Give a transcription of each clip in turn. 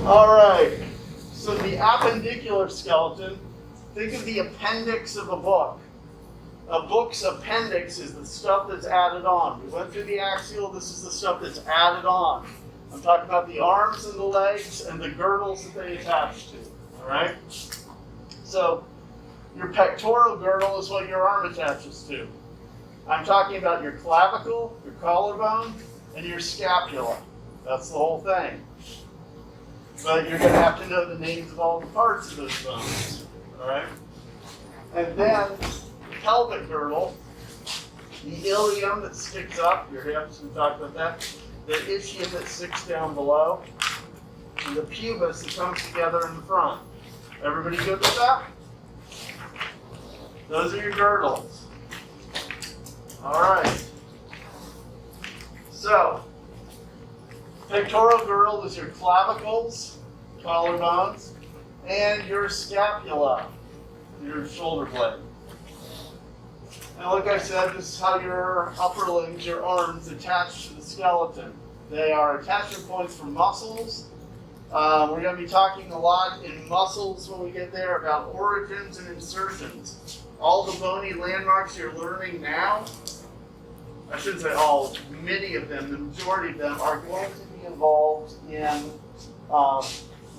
All right, so the appendicular skeleton, think of the appendix of a book. A book's appendix is the stuff that's added on. We went through the axial, this is the stuff that's added on. I'm talking about the arms and the legs and the girdles that they attach to, all right? So your pectoral girdle is what your arm attaches to. I'm talking about your clavicle, your collarbone, and your scapula. That's the whole thing. But you're going to have to know the names of all the parts of those bones, all right? And then the pelvic girdle, the ilium that sticks up, your hips, we talked about that, the ischium that sticks down below, and the pubis that comes together in the front. Everybody good with that? Those are your girdles. All right. So, pectoral girdle is your clavicles, collarbones, and your scapula, your shoulder blade. And like I said, this is how your upper limbs, your arms, attach to the skeleton. They are attachment points for muscles. We're going to be talking a lot in muscles when we get there about origins and insertions. All the bony landmarks you're learning now, I shouldn't say all, many of them, the majority of them, are going to be involved in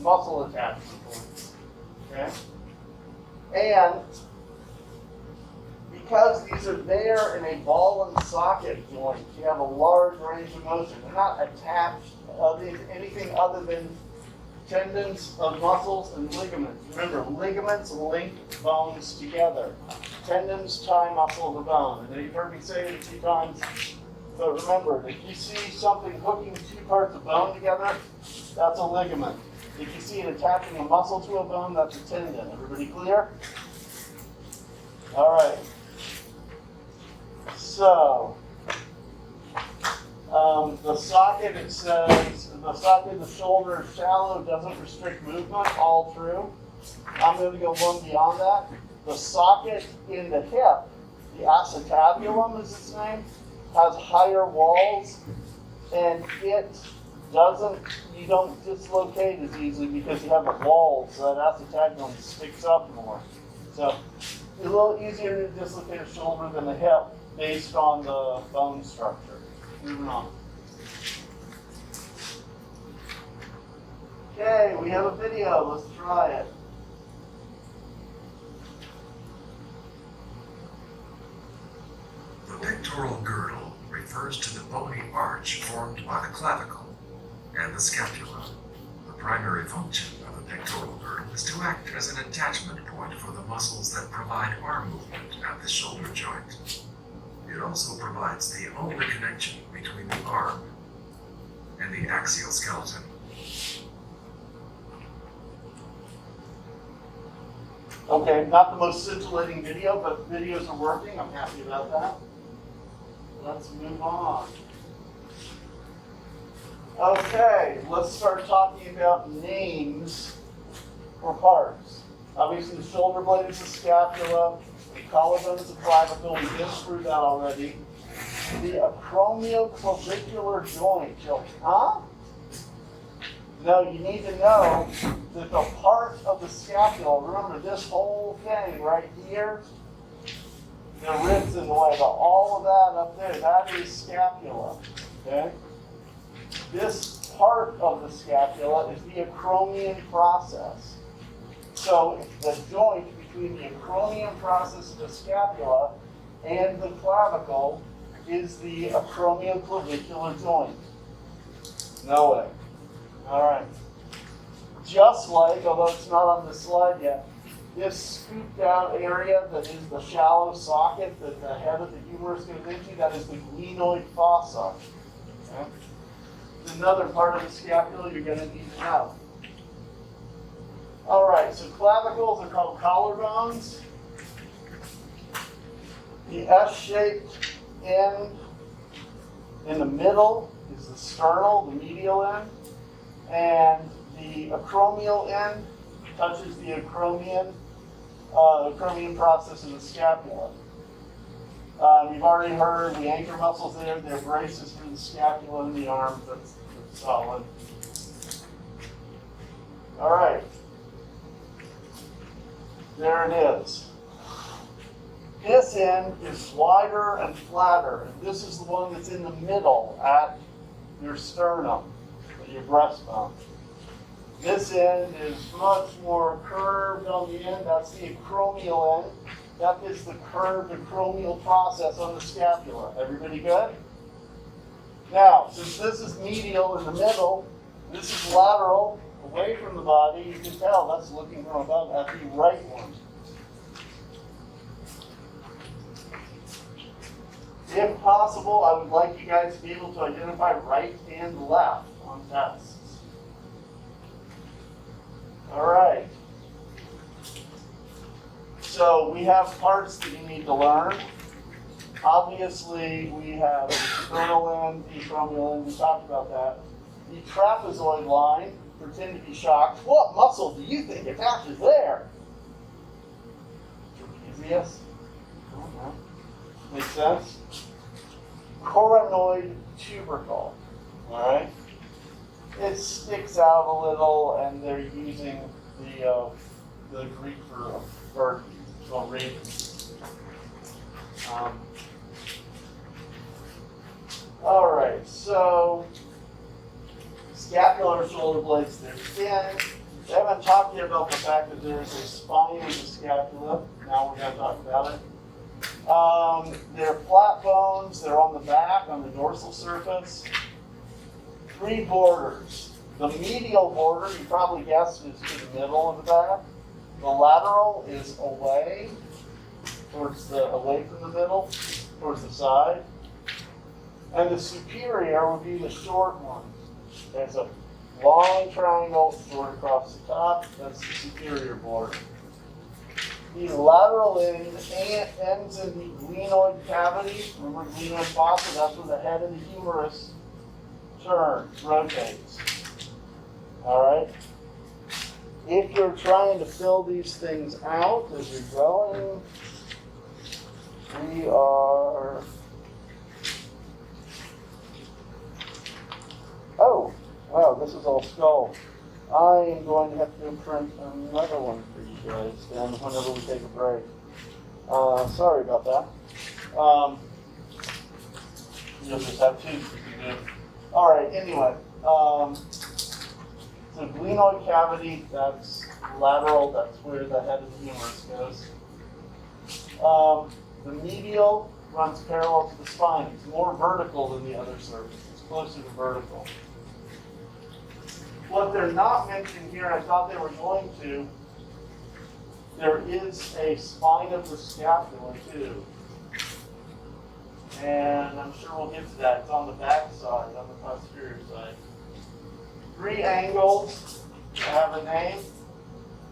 muscle attachment points. Okay? And because these are there in a ball and socket joint, you have a large range of motion. They're not attached to anything other than tendons of muscles and ligaments. Remember, ligaments link bones together. Tendons tie muscle to bone. And you've heard me say it a few times, but remember, if you see something hooking two parts of bone together, that's a ligament. If you see it attaching a muscle to a bone, that's a tendon. Everybody clear? All right. So, the socket, it says, the socket of the shoulder is shallow, doesn't restrict movement, all true. I'm going to go one beyond that. The socket in the hip, the acetabulum is its name, has higher walls, and it doesn't, you don't dislocate as easily because you have the walls, so that acetabulum sticks up more. So, it's a little easier to dislocate a shoulder than a hip based on the bone structure. Moving on. Okay, we have a video. Let's try it. The pectoral girdle refers to the bony arch formed by the clavicle and the scapula. The primary function of the pectoral girdle is to act as an attachment point for the muscles that provide arm movement at the shoulder joint. It also provides the only connection between the arm and the axial skeleton. Okay, not the most scintillating video, but videos are working. I'm happy about that. Let's move on. Okay, let's start talking about names for parts. Obviously, the shoulder blade is the scapula. The collarbone is the clavicle. We've been through that already. The acromioclavicular joint. Huh? No, you need to know that the part of the scapula, remember this whole thing right here, the ribs in the way, all of that up there, that is scapula. Okay? This part of the scapula is the acromion process. So the joint between the acromion process of the scapula and the clavicle is the acromioclavicular joint. No way. All right. Just like, although it's not on the slide yet, this scooped out area that is the shallow socket that the head of the humerus goes into, that is the glenoid fossa. Okay? It's another part of the scapula you're going to need to know. All right, so clavicles are called collarbones. The S-shaped end in the middle is the sternal, the medial end, and the acromial end touches the acromion process in the scapula. You've already heard the anchor muscles there, they're braces for the scapula and the arms, that's solid. All right. There it is. This end is wider and flatter, and this is the one that's in the middle at your sternum, your breastbone. This end is much more curved on the end. That's the acromial end. That is the curved acromial process on the scapula. Everybody good? Now, since this is medial in the middle, this is lateral, away from the body, you can tell that's looking from above at the right one. If possible, I would like you guys to be able to identify right and left on tests. All right. So we have parts that you need to learn. Obviously, we have the sternal end, the acromial end, we talked about that. The trapezoid line, pretend to be shocked. What muscle do you think attaches there? Trapezius? Makes sense? Coronoid tubercle, all right? It sticks out a little, and they're using the Greek for bird, well, raven. All right, so scapular shoulder blades, they're thin. They haven't talked yet about the fact that there's a spine in the scapula. Now we're going to talk about it. They're flat bones. They're on the back, on the dorsal surface. 3 borders. The medial border, you probably guessed, is to the middle of the back. The lateral is away from the middle, towards the side. And the superior would be the short one. There's a long triangle short across the top. That's the superior border. The lateral end ends in the glenoid cavity. Remember glenoid fossa? That's where the head of the humerus turns, rotates. All right? If you're trying to fill these things out as you're going, we are... Oh, wow, this is all skull. I am going to have to print another one for you guys then whenever we take a break. Sorry about that. You'll just have 2 you can do. All right, anyway. So glenoid cavity, that's lateral, that's where the head of the humerus goes. The medial runs parallel to the spine. It's more vertical than the other surface. It's closer to vertical. What they're not mentioning here, I thought they were going to, there is a spine of the scapula too. And I'm sure we'll get to that. It's on the back side, on the posterior side. 3 angles have a name.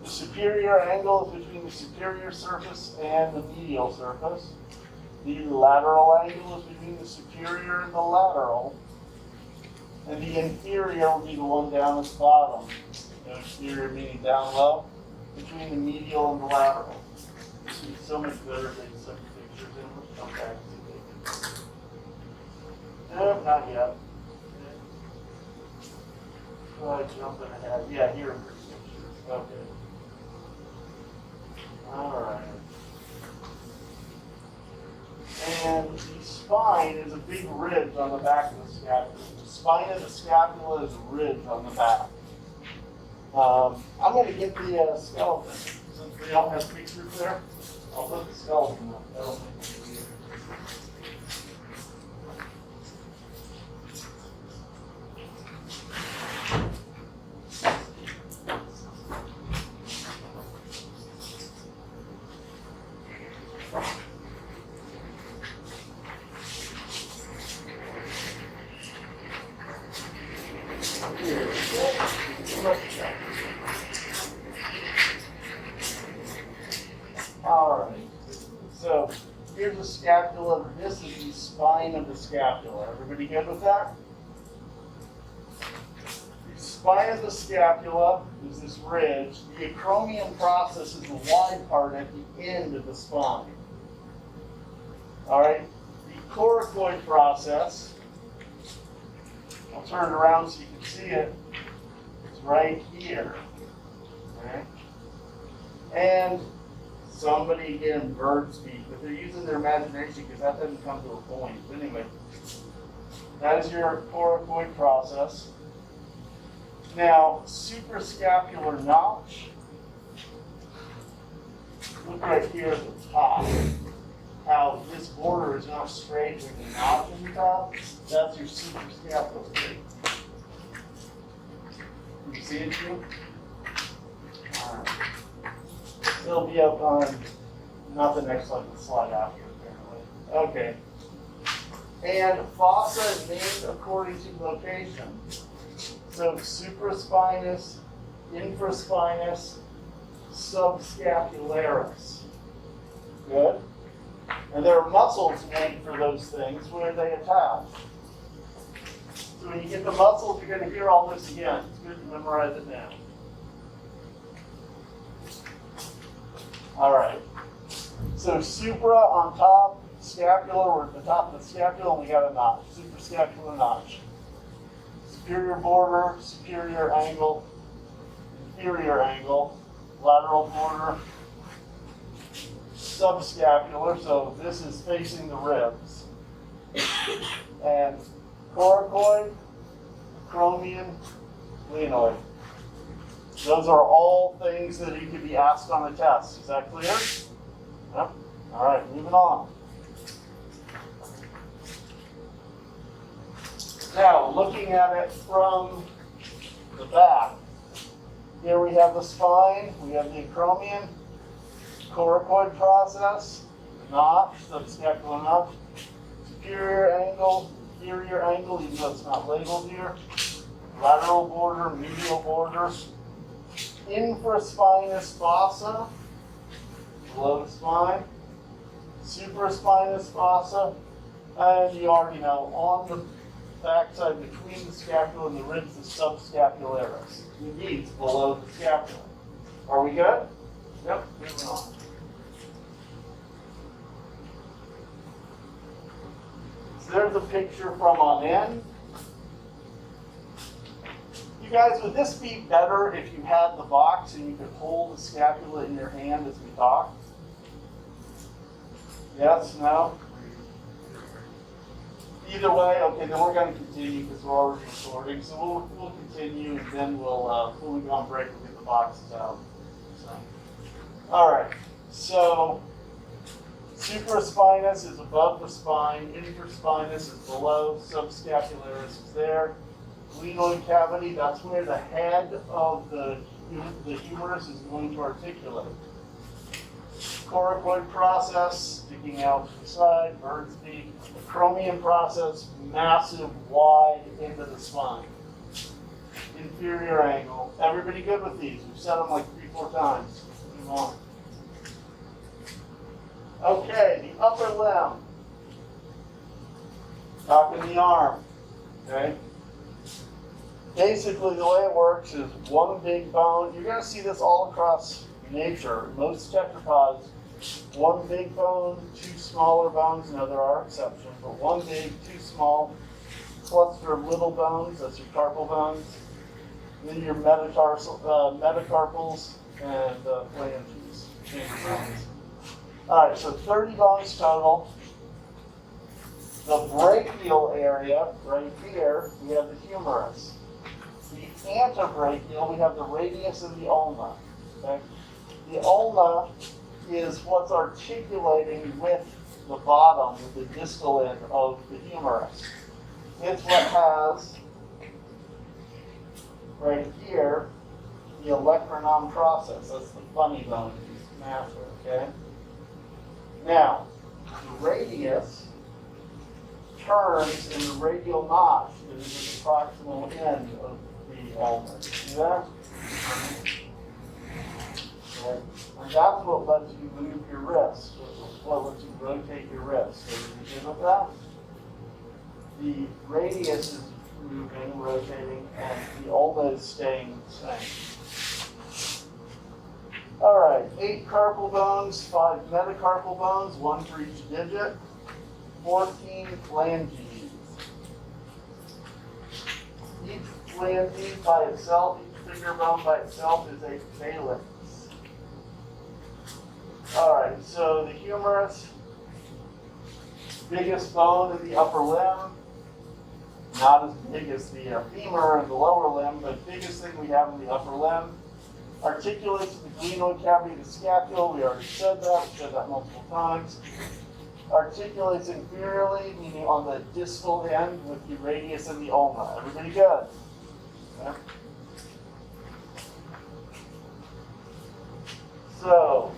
The superior angle is between the superior surface and the medial surface. The lateral angle is between the superior and the lateral. And the inferior will be the one down at the bottom. The inferior meaning down low, between the medial and the lateral. This is so much better than some pictures in which come back to it. No, not yet. Jumping ahead. Yeah, here are pictures. Okay. Alright. And the spine is a big ridge on the back of the scapula. The spine of the scapula is a ridge on the back. I'm going to get the skeleton. Since we don't have pictures there, I'll put the skeleton up. That'll make it easier. Alright, so here's the scapula. This is the spine of the scapula. Everybody good with that? The spine of the scapula is this ridge. The acromion process is the wide part at the end of the spine. Alright, the coracoid process, I'll turn it around so you can see it. It's right here. Okay? And somebody, again, bird speak, but they're using their imagination because that doesn't come to a point. But anyway, that is your coracoid process. Now, suprascapular notch. Look right here at the top. How this border is not straight with the notch in the top. That's your suprascapular. Can you see it too? Alright. It'll be up on, not the next slide, the slide after, apparently. Okay. And fossa is named according to location. So supraspinous, infraspinous, subscapularis. Good. And there are muscles named for those things. Where are they attached? So when you get the muscles, you're going to hear all this again. It's good to memorize it now. All right. So supra on top, scapular, we're at the top of the scapula, and we got a notch. Suprascapular notch. Superior border, superior angle, inferior angle, lateral border, subscapular, so this is facing the ribs. And coracoid, acromion, glenoid. Those are all things that you could be asked on a test. Is that clear? Yep. All right, moving on. Now, looking at it from the back, here we have the spine, we have the acromion, coracoid process, notch, subscapular notch, superior angle, inferior angle, even though it's not labeled here, lateral border, medial border, infraspinous fossa, below the spine, supraspinous fossa, and you already know, on the backside between the scapula and the ribs, the subscapularis. Indeed, it's below the scapula. Are we good? Yep, moving on. So there's a picture from on end. You guys, would this be better if you had the box and you could hold the scapula in your hand as we talk? Yes, no? Either way, okay, then we're going to continue because we're already recording. So we'll continue, and then when we go on break, we'll get the boxes out. So, all right. So supraspinous is above the spine. Infraspinous is below. Subscapularis is there. Glenoid cavity, that's where the head of the humerus is going to articulate. Coracoid process, sticking out to the side, bird's beak. Acromion process, massive, wide into the spine. Inferior angle. Everybody good with these? We've said them like 3-4 times. Move on. Okay, the upper limb. Talking the arm. Okay? Basically, the way it works is one big bone. You're going to see this all across nature. Most tetrapods, one big bone, 2 smaller bones. Now, there are exceptions, but one big, 2 small, cluster of little bones. That's your carpal bones. Then your metacarpals and phalanges. All right, so 30 bones total. The brachial area, right here, we have the humerus. The antebrachial, we have the radius of the ulna. Okay? The ulna is what's articulating with the bottom, with the distal end of the humerus. It's what has, right here, the olecranon process. That's the funny bone, it's massive, okay? Now, the radius turns in the radial notch that is at the proximal end of the ulna. See that? Okay. And that's what lets you move your wrist. What lets you rotate your wrist. So you good with that? The radius is moving, rotating, and the ulna is staying the same. All right, 8 carpal bones, 5 metacarpal bones, 1 for each digit, 14 phalanges. Each phalange by itself, each finger bone by itself is a phalanx. All right, so the humerus, biggest bone in the upper limb, not as big as the femur and the lower limb, but biggest thing we have in the upper limb. Articulates the glenoid cavity of the scapula. We already said that. We said that multiple times. Articulates inferiorly, meaning on the distal end with the radius and the ulna. Everybody good? Okay. So,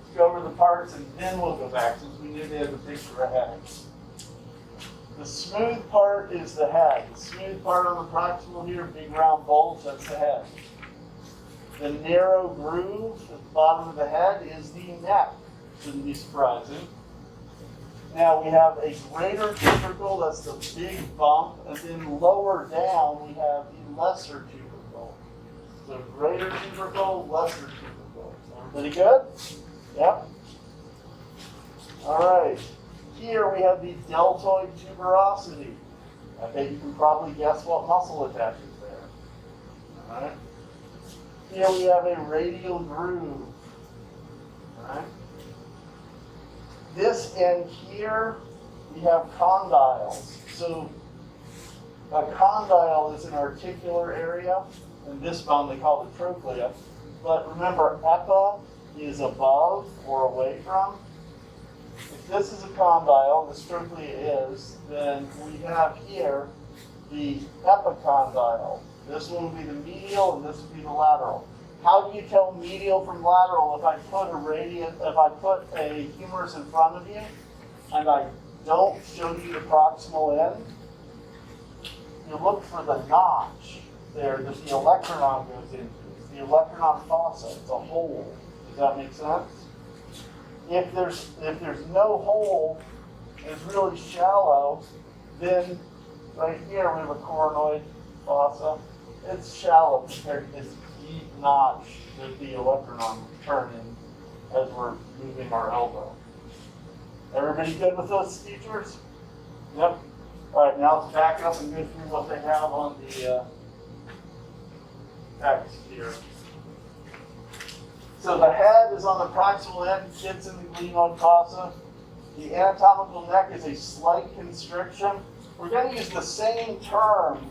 let's go over the parts and then we'll go back since we knew they had the picture ahead. The smooth part is the head. The smooth part on the proximal here, big round bulge, that's the head. The narrow groove at the bottom of the head is the neck. Shouldn't be surprising. Now we have a greater tubercle, that's the big bump, and then lower down we have the lesser tubercle. So greater tubercle, lesser tubercle. Everybody good? Yep. All right. Here we have the deltoid tuberosity. I bet you can probably guess what muscle attaches there. All right. Here we have a radial groove. All right. This end here, we have condyles. So a condyle is an articular area, and this bone they call the trochlea. But remember, epi is above or away from. If this is a condyle, this trochlea is, then we have here the epicondyle. This one would be the medial, and this would be the lateral. How do you tell medial from lateral if I put a humerus in front of you and I don't show you the proximal end? You look for the notch there that the olecranon goes into. It's the olecranon fossa. It's a hole. Does that make sense? If there's no hole, it's really shallow, then right here we have a coronoid fossa. It's shallow compared to this deep notch that the olecranon would turn in as we're moving our elbow. Everybody good with those features? Yep. All right, now let's back up and go through what they have on the text here. So the head is on the proximal end, sits in the glenoid fossa. The anatomical neck is a slight constriction. We're going to use the same term,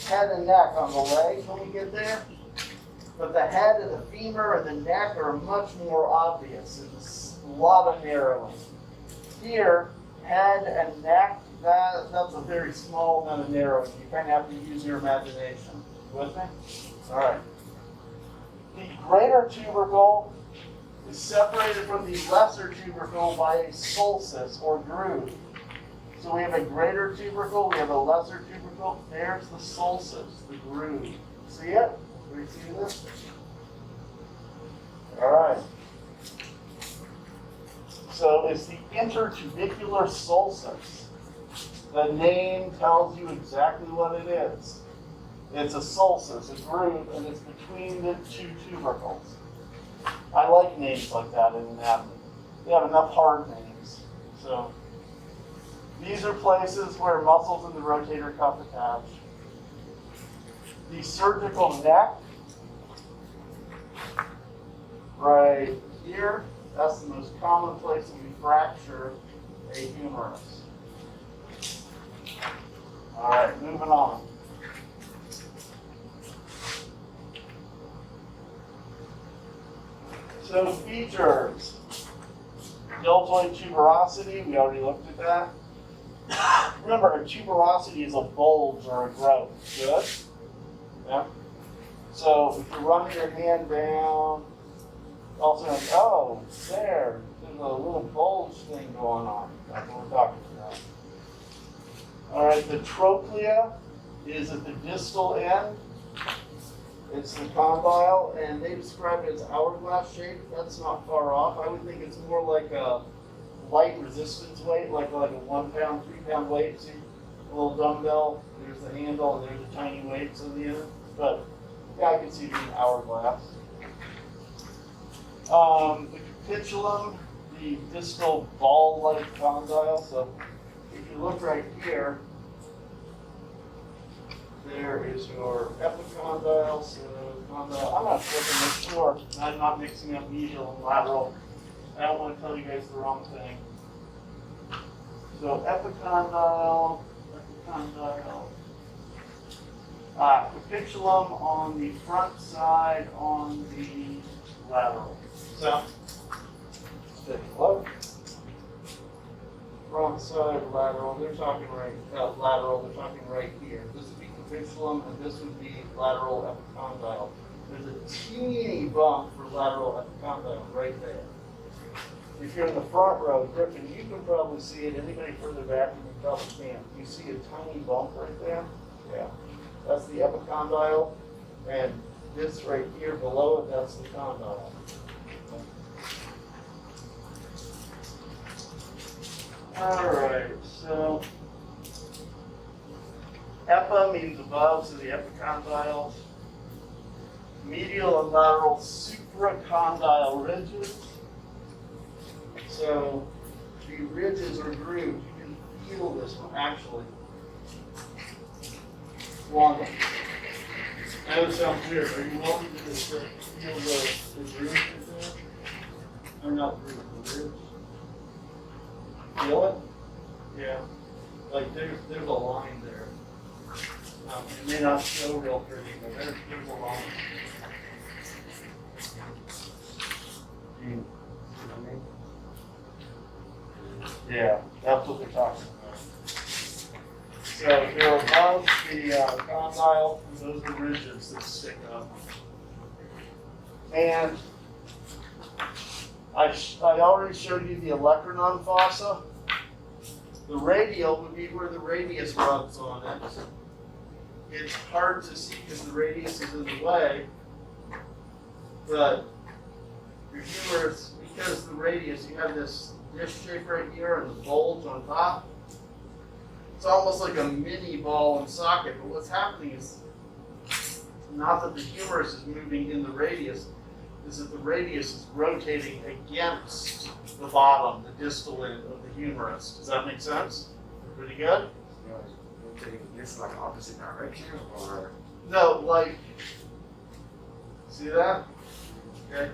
head and neck, on the legs when we get there. But the head and the femur and the neck are much more obvious. There's a lot of narrowing. Here, head and neck, that's a very small amount of narrowing. You kind of have to use your imagination. You with me? All right. The greater tubercle is separated from the lesser tubercle by a sulcus or groove. So we have a greater tubercle, we have a lesser tubercle. There's the sulcus, the groove. See it? Do we see this? All right. So it's the intertubicular sulcus. The name tells you exactly what it is. It's a sulcus, a groove, and it's between the two tubercles. I like names like that in anatomy. They have enough hard names. So these are places where muscles in the rotator cuff attach. The surgical neck, right here, that's the most common place when we fracture a humerus. All right, moving on. So features, deltoid tuberosity, we already looked at that. Remember, a tuberosity is a bulge or a growth, good? Yeah. So if you're running your hand down, also, oh, there's a little bulge thing going on. That's what we're talking about. All right, the trochlea is at the distal end. It's the condyle, and they describe it as hourglass shape. That's not far off. I would think it's more like a light resistance weight, like a 1 pound, 3 pound weight. See, a little dumbbell, there's the handle, and there's the tiny weights on the end. But yeah, I can see it being hourglass. The capitulum, the distal ball-like condyle. So if you look right here, there is your epicondyle. So condyle, I'm not flipping this floor. I'm not mixing up medial and lateral. I don't want to tell you guys the wrong thing. So epicondyle. Capitulum on the front side, on the lateral. So, take a look. Front side, lateral. They're talking lateral. They're talking right here. This would be capitulum, and this would be lateral epicondyle. There's a teeny bump for lateral epicondyle right there. If you're in the front row, Griffin, you can probably see it. Anybody further back, you probably can't. You see a tiny bump right there? Yeah. That's the epicondyle. And this right here below it, that's the condyle. All right, so epi means above, so the epicondyle. Medial and lateral supracondyle ridges. So the ridges are grooved. You can feel this one actually. One. That would sound weird. Are you wanting to just feel the grooves right there? Or not grooves, the ribs? Feel it? Yeah. Like there's a line there. It may not show real pretty, but there's a line. You see what I mean? Yeah, that's what they're talking about. So they're above the condyle, and those are ridges that stick up. And I already showed you the olecranon fossa. The radial would be where the radius rubs on it. It's hard to see because the radius is in the way, but your humerus, because the radius, you have this disc shape right here and the bulge on top. It's almost like a mini ball and socket, but what's happening is not that the humerus is moving in the radius, is that the radius is rotating against the bottom, the distal end of the humerus. Does that make sense? Pretty good? Rotating against like opposite direction or? No, like, see that? Okay.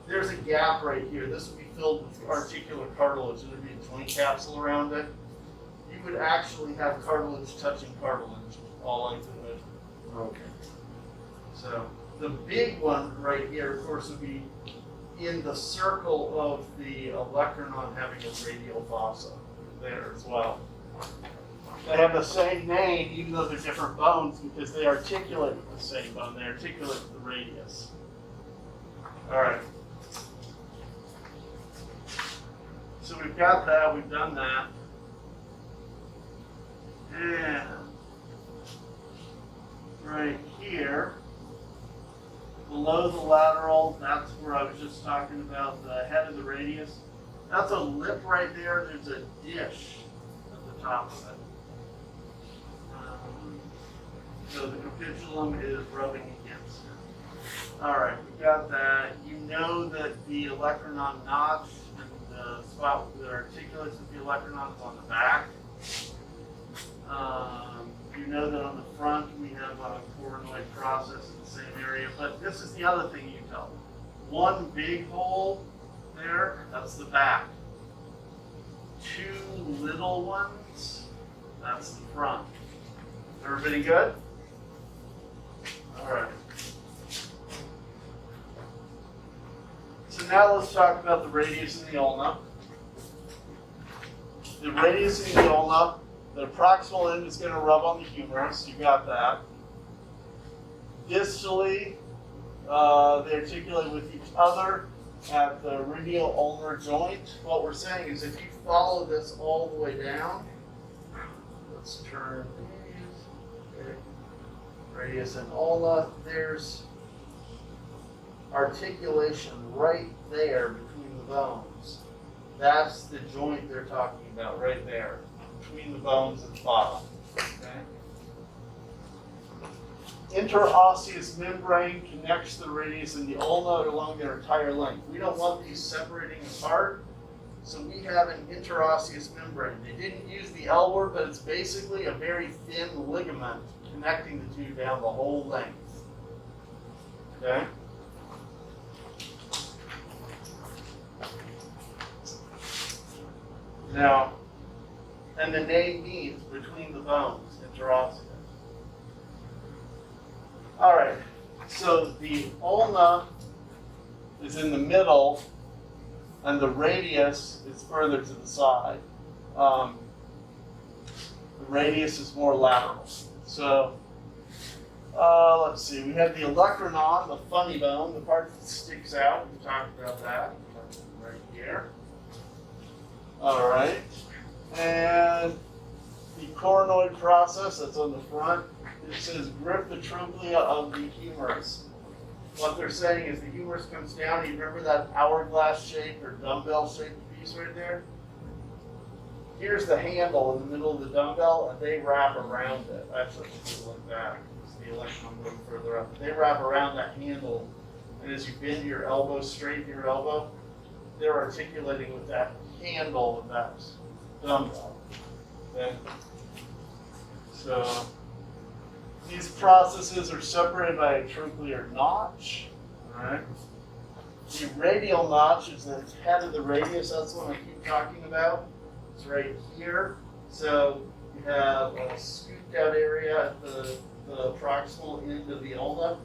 There's a gap right here. This would be filled with articular cartilage. There would be a joint capsule around it. You would actually have cartilage touching cartilage all length of it. Okay. So the big one right here, of course, would be in the circle of the olecranon having a radial fossa there as well. They have the same name, even though they're different bones, because they articulate with the same bone. They articulate with the radius. All right. So we've got that. We've done that. And right here, below the lateral, that's where I was just talking about the head of the radius. That's a lip right there. There's a dish at the top of it. So the capitulum is rubbing against it. All right, we got that. You know that the olecranon notch and the spot that articulates with the olecranon is on the back. You know that on the front we have a coronoid process in the same area, but this is the other thing you tell them. One big hole there, that's the back. Two little ones, that's the front. Everybody good? All right. So now let's talk about the radius and the ulna. The radius and the ulna, the proximal end is going to rub on the humerus. You got that. Distally, they articulate with each other at the radial ulnar joint. What we're saying is if you follow this all the way down, let's turn these. Okay. Radius and ulna, there's articulation right there between the bones. That's the joint they're talking about right there, between the bones at the bottom. Okay? Interosseous membrane connects the radius and the ulna along their entire length. We don't want these separating apart, so we have an interosseous membrane. They didn't use the L word, but it's basically a very thin ligament connecting the two down the whole length. Okay? Now, and the name means between the bones, interossea. All right, so the ulna is in the middle, and the radius is further to the side. The radius is more lateral. So, let's see, we have the olecranon, the funny bone, the part that sticks out. We talked about that right here. All right, and the coronoid process that's on the front, it says grip the trochlea of the humerus. What they're saying is the humerus comes down. You remember that hourglass shaped or dumbbell shaped piece right there? Here's the handle in the middle of the dumbbell, and they wrap around it. Actually, let's do it like that. It's the electron going further up. They wrap around that handle, and as you bend your elbow, straighten your elbow, they're articulating with that handle of that dumbbell. Okay? So these processes are separated by a trochlear notch. All right. The radial notch is the head of the radius. That's what I keep talking about. It's right here. So you have a scooped out area at the proximal end of the ulna,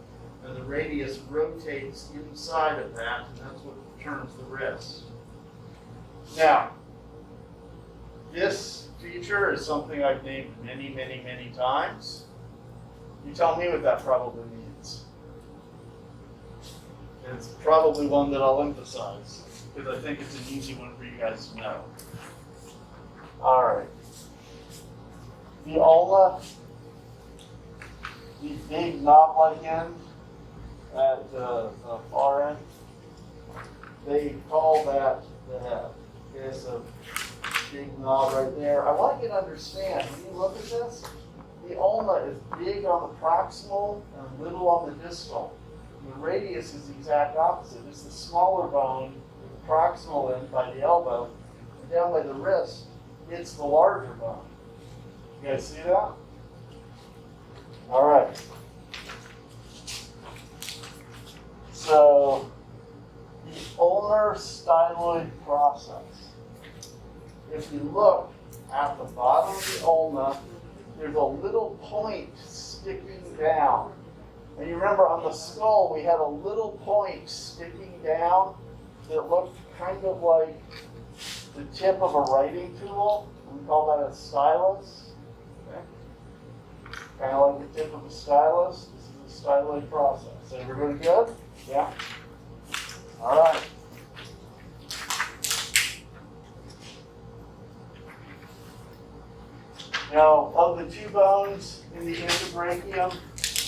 and the radius rotates inside of that, and that's what turns the wrist. Now, this feature is something I've named many, many, many times. You tell me what that probably means. It's probably one that I'll emphasize, because I think it's an easy one for you guys to know. All right. The ulna, the big knob-like end at the far end, they call that the head. Okay, so big knob right there. I want you to understand, when you look at this, the ulna is big on the proximal and little on the distal. The radius is the exact opposite. It's the smaller bone, the proximal end by the elbow, and down by the wrist, it's the larger bone. You guys see that? All right. So, the ulnar styloid process. If you look at the bottom of the ulna, there's a little point sticking down. And you remember on the skull, we had a little point sticking down that looked kind of like the tip of a writing tool. We call that a stylus. Okay? Kind of like the tip of a stylus. This is the styloid process. Everybody good? Yeah? All right. Now, of the two bones in the endobrachium,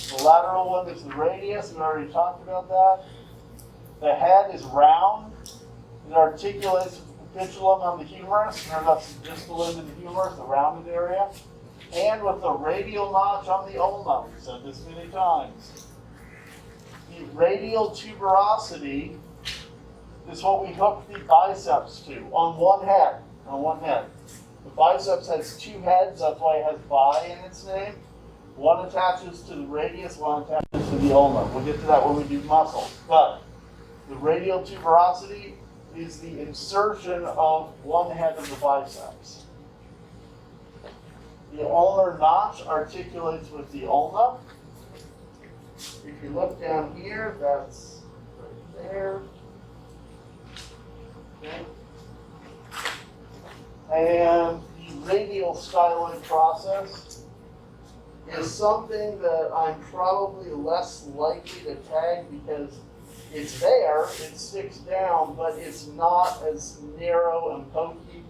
the lateral one is the radius. We already talked about that. The head is round. It articulates with the capitulum on the humerus. Remember, that's the distal end of the humerus, the rounded area. And with the radial notch on the ulna. We've said this many times. The radial tuberosity is what we hook the biceps to on one head. On one head. The biceps has two heads, that's why it has bi in its name. One attaches to the radius, one attaches to the ulna. We'll get to that when we do muscles. But the radial tuberosity is the insertion of one head of the biceps. The ulnar notch articulates with the ulna. If you look down here, that's right there. Okay. And the radial styloid process is something that I'm probably less likely to tag because it's there, it sticks down, but it's not as narrow and pokey.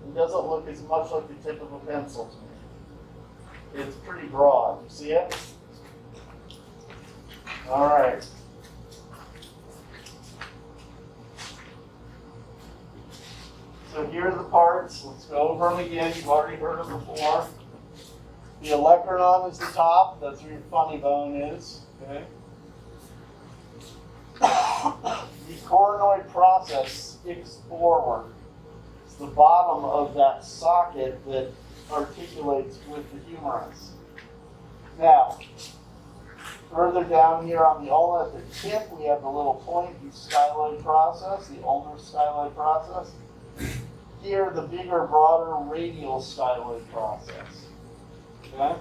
It doesn't look as much like the tip of a pencil to me. It's pretty broad. You see it? All right. So here are the parts. Let's go over them again. You've already heard them before. The olecranon is the top. That's where your funny bone is. Okay. The coronoid process sticks forward. It's the bottom of that socket that articulates with the humerus. Now, further down here on the ulna at the tip, we have the little pointy styloid process, the ulnar styloid process. Here, the bigger, broader radial styloid process. Okay?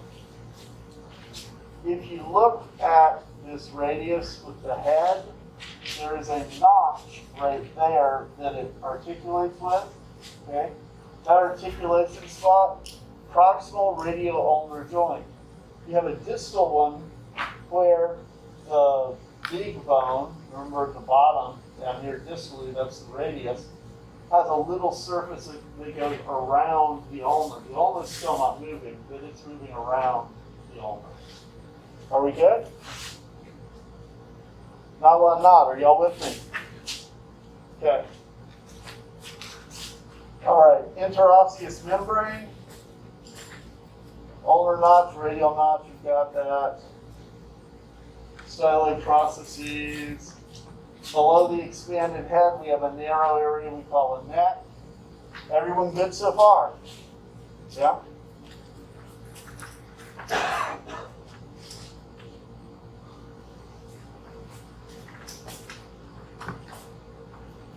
If you look at this radius with the head, there is a notch right there that it articulates with. Okay? That articulation spot, proximal radial ulnar joint. You have a distal one where the big bone, remember at the bottom, down here distally, that's the radius, has a little surface that goes around the ulnar. The ulnar is still not moving, but it's moving around the ulnar. Are we good? Not one nod. Are y'all with me? Okay. All right. Interosseous membrane. Ulnar notch, radial notch. You've got that. Styloid processes. Below the expanded head, we have a narrow area we call a neck. Everyone good so far? Yeah?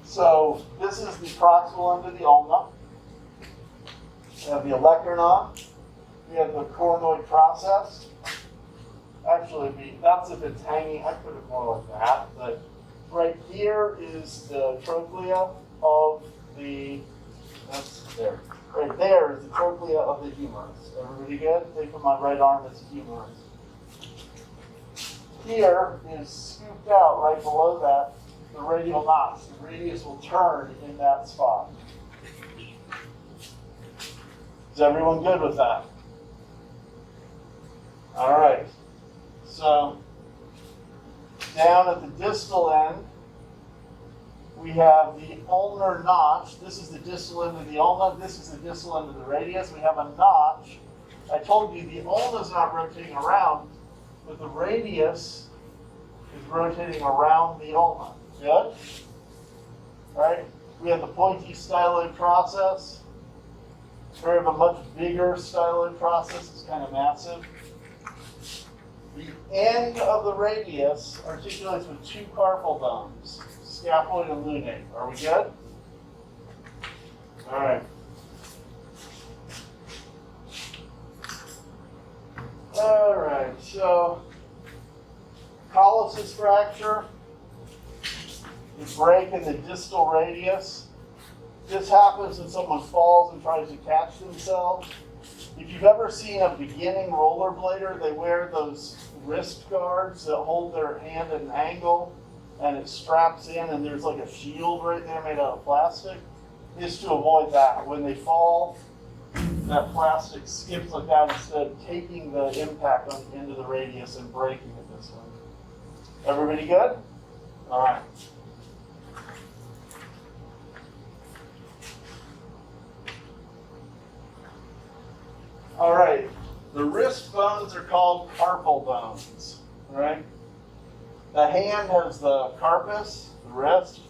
So this is the proximal end of the ulna. We have the olecranon. We have the coronoid process. Actually, that's if it's hanging. I put it more like that, but right here is the trochlea of the, that's there. Right there is the trochlea of the humerus. Everybody good? Think of my right arm as a humerus. Here is scooped out right below that, the radial notch. The radius will turn in that spot. Is everyone good with that? All right. So, down at the distal end, we have the ulnar notch. This is the distal end of the ulna. This is the distal end of the radius. We have a notch. I told you the ulna is not rotating around, but the radius is rotating around the ulna. Good? All right. We have the pointy styloid process. We have a much bigger styloid process. It's kind of massive. The end of the radius articulates with two carpal bones, scaphoid and lunate. Are we good? All right. All right, so collosis fracture, the break in the distal radius. This happens when someone falls and tries to catch themselves. If you've ever seen a beginning rollerblader, they wear those wrist guards that hold their hand at an angle and it straps in and there's like a shield right there made out of plastic. Is to avoid that. When they fall, that plastic skips like that instead of taking the impact on the end of the radius and breaking it this way. Everybody good? All right. All right, the wrist bones are called carpal bones, all right? The hand has the carpus, the wrist,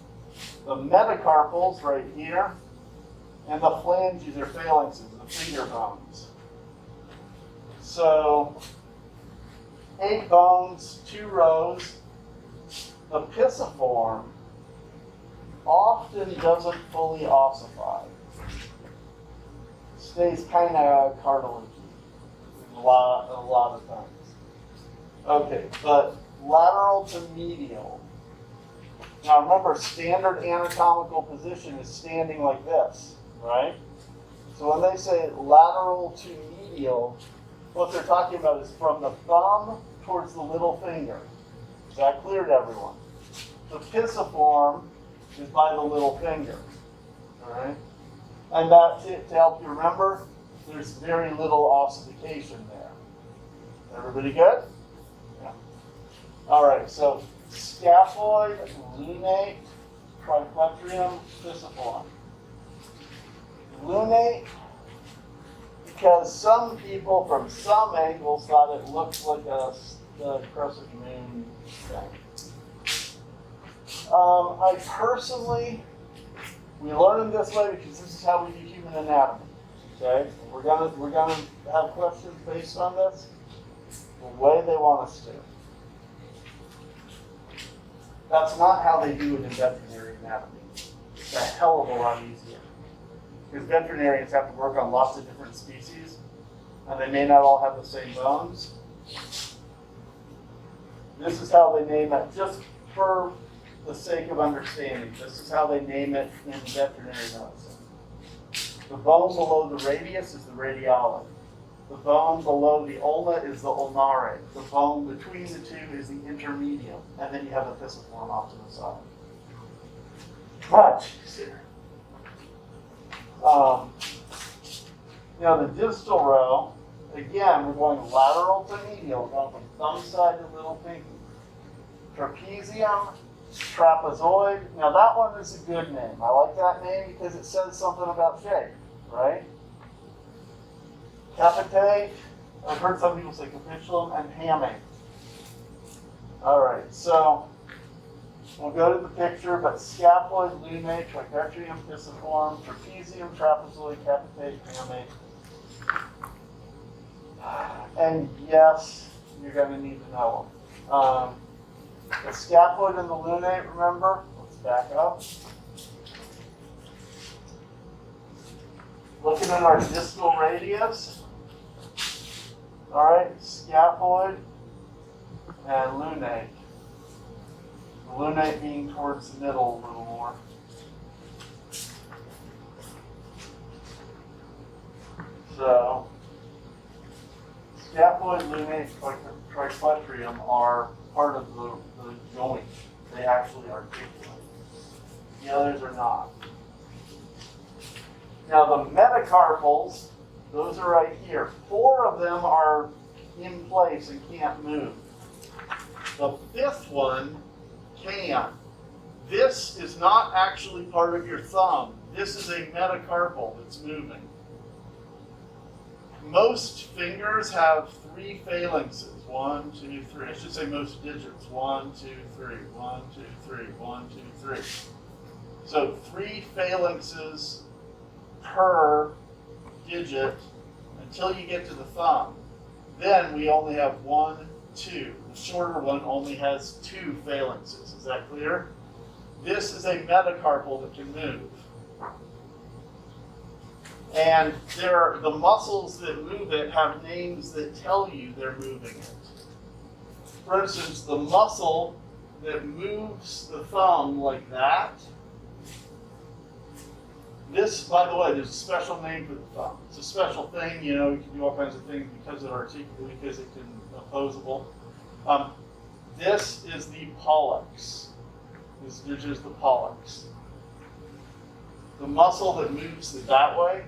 the metacarpals right here, and the phalanges or phalanxes, the finger bones. So, 8 bones, 2 rows. The pisiform often doesn't fully ossify. Stays kind of cartilagey a lot of times. Okay, but lateral to medial. Now remember, standard anatomical position is standing like this, right? So when they say lateral to medial, what they're talking about is from the thumb towards the little finger. Is that clear to everyone? The pisiform is by the little finger, all right? And that's it to help you remember. There's very little ossification there. Everybody good? Yeah. All right, so scaphoid, lunate, triflexium, pisiform. Lunate, because some people from some angles thought it looked like the crescent moon thing. I personally, we learn them this way because this is how we do human anatomy. Okay, we're gonna have questions based on this. the way they want us to. That's not how they do it in veterinary anatomy. It's a hell of a lot easier. Because veterinarians have to work on lots of different species, and they may not all have the same bones. This is how they name it, just for the sake of understanding. This is how they name it in veterinary medicine. The bone below the radius is the radiale. The bone below the ulna is the ulnare. The bone between the two is the intermedium. And then you have the pisiform off to the side. Much easier. The distal row, again, we're going lateral to medial. We're going from thumb side to little pinky. Trapezium, trapezoid. Now that one is a good name. I like that name because it says something about shape, right? Capitate, I've heard some people say capitulum, and hamate. All right, so we'll go to the picture, but scaphoid, lunate, triquetrium, pisiform, trapezium, trapezoid, capitate, hamate. And yes, you're going to need to know them. The scaphoid and the lunate, remember? Let's back up. Looking at our distal radius. All right, scaphoid and lunate. The lunate being towards the middle a little more. So, scaphoid, lunate, triquetrium are part of the joint. They actually articulate. The others are not. Now the metacarpals, those are right here. 4 of them are in place and can't move. The 5th one can. This is not actually part of your thumb. This is a metacarpal that's moving. Most fingers have 3 phalanxes. 1, 2, 3. I should say most digits. 1, 2, 3. 1, 2, 3. 1, 2, 3. So 3 phalanxes per digit until you get to the thumb. Then we only have 1, 2. The shorter one only has 2 phalanxes. Is that clear? This is a metacarpal that can move. And the muscles that move it have names that tell you they're moving it. For instance, the muscle that moves the thumb like that, this, by the way, there's a special name for the thumb. It's a special thing, you can do all kinds of things because it's articulate, because it can opposable. This is the pollex. This digit is the pollex. The muscle that moves it that way,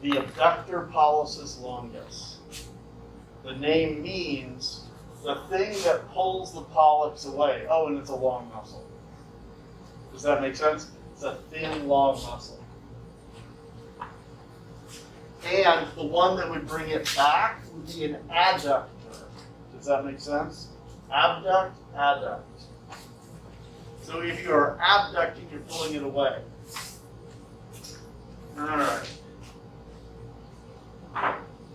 the abductor pollicis longus. The name means the thing that pulls the pollex away. Oh, and it's a long muscle. Does that make sense? It's a thin, long muscle. And the one that would bring it back would be an adductor. Does that make sense? Abduct, adduct. So if you are abducting, you're pulling it away. All right.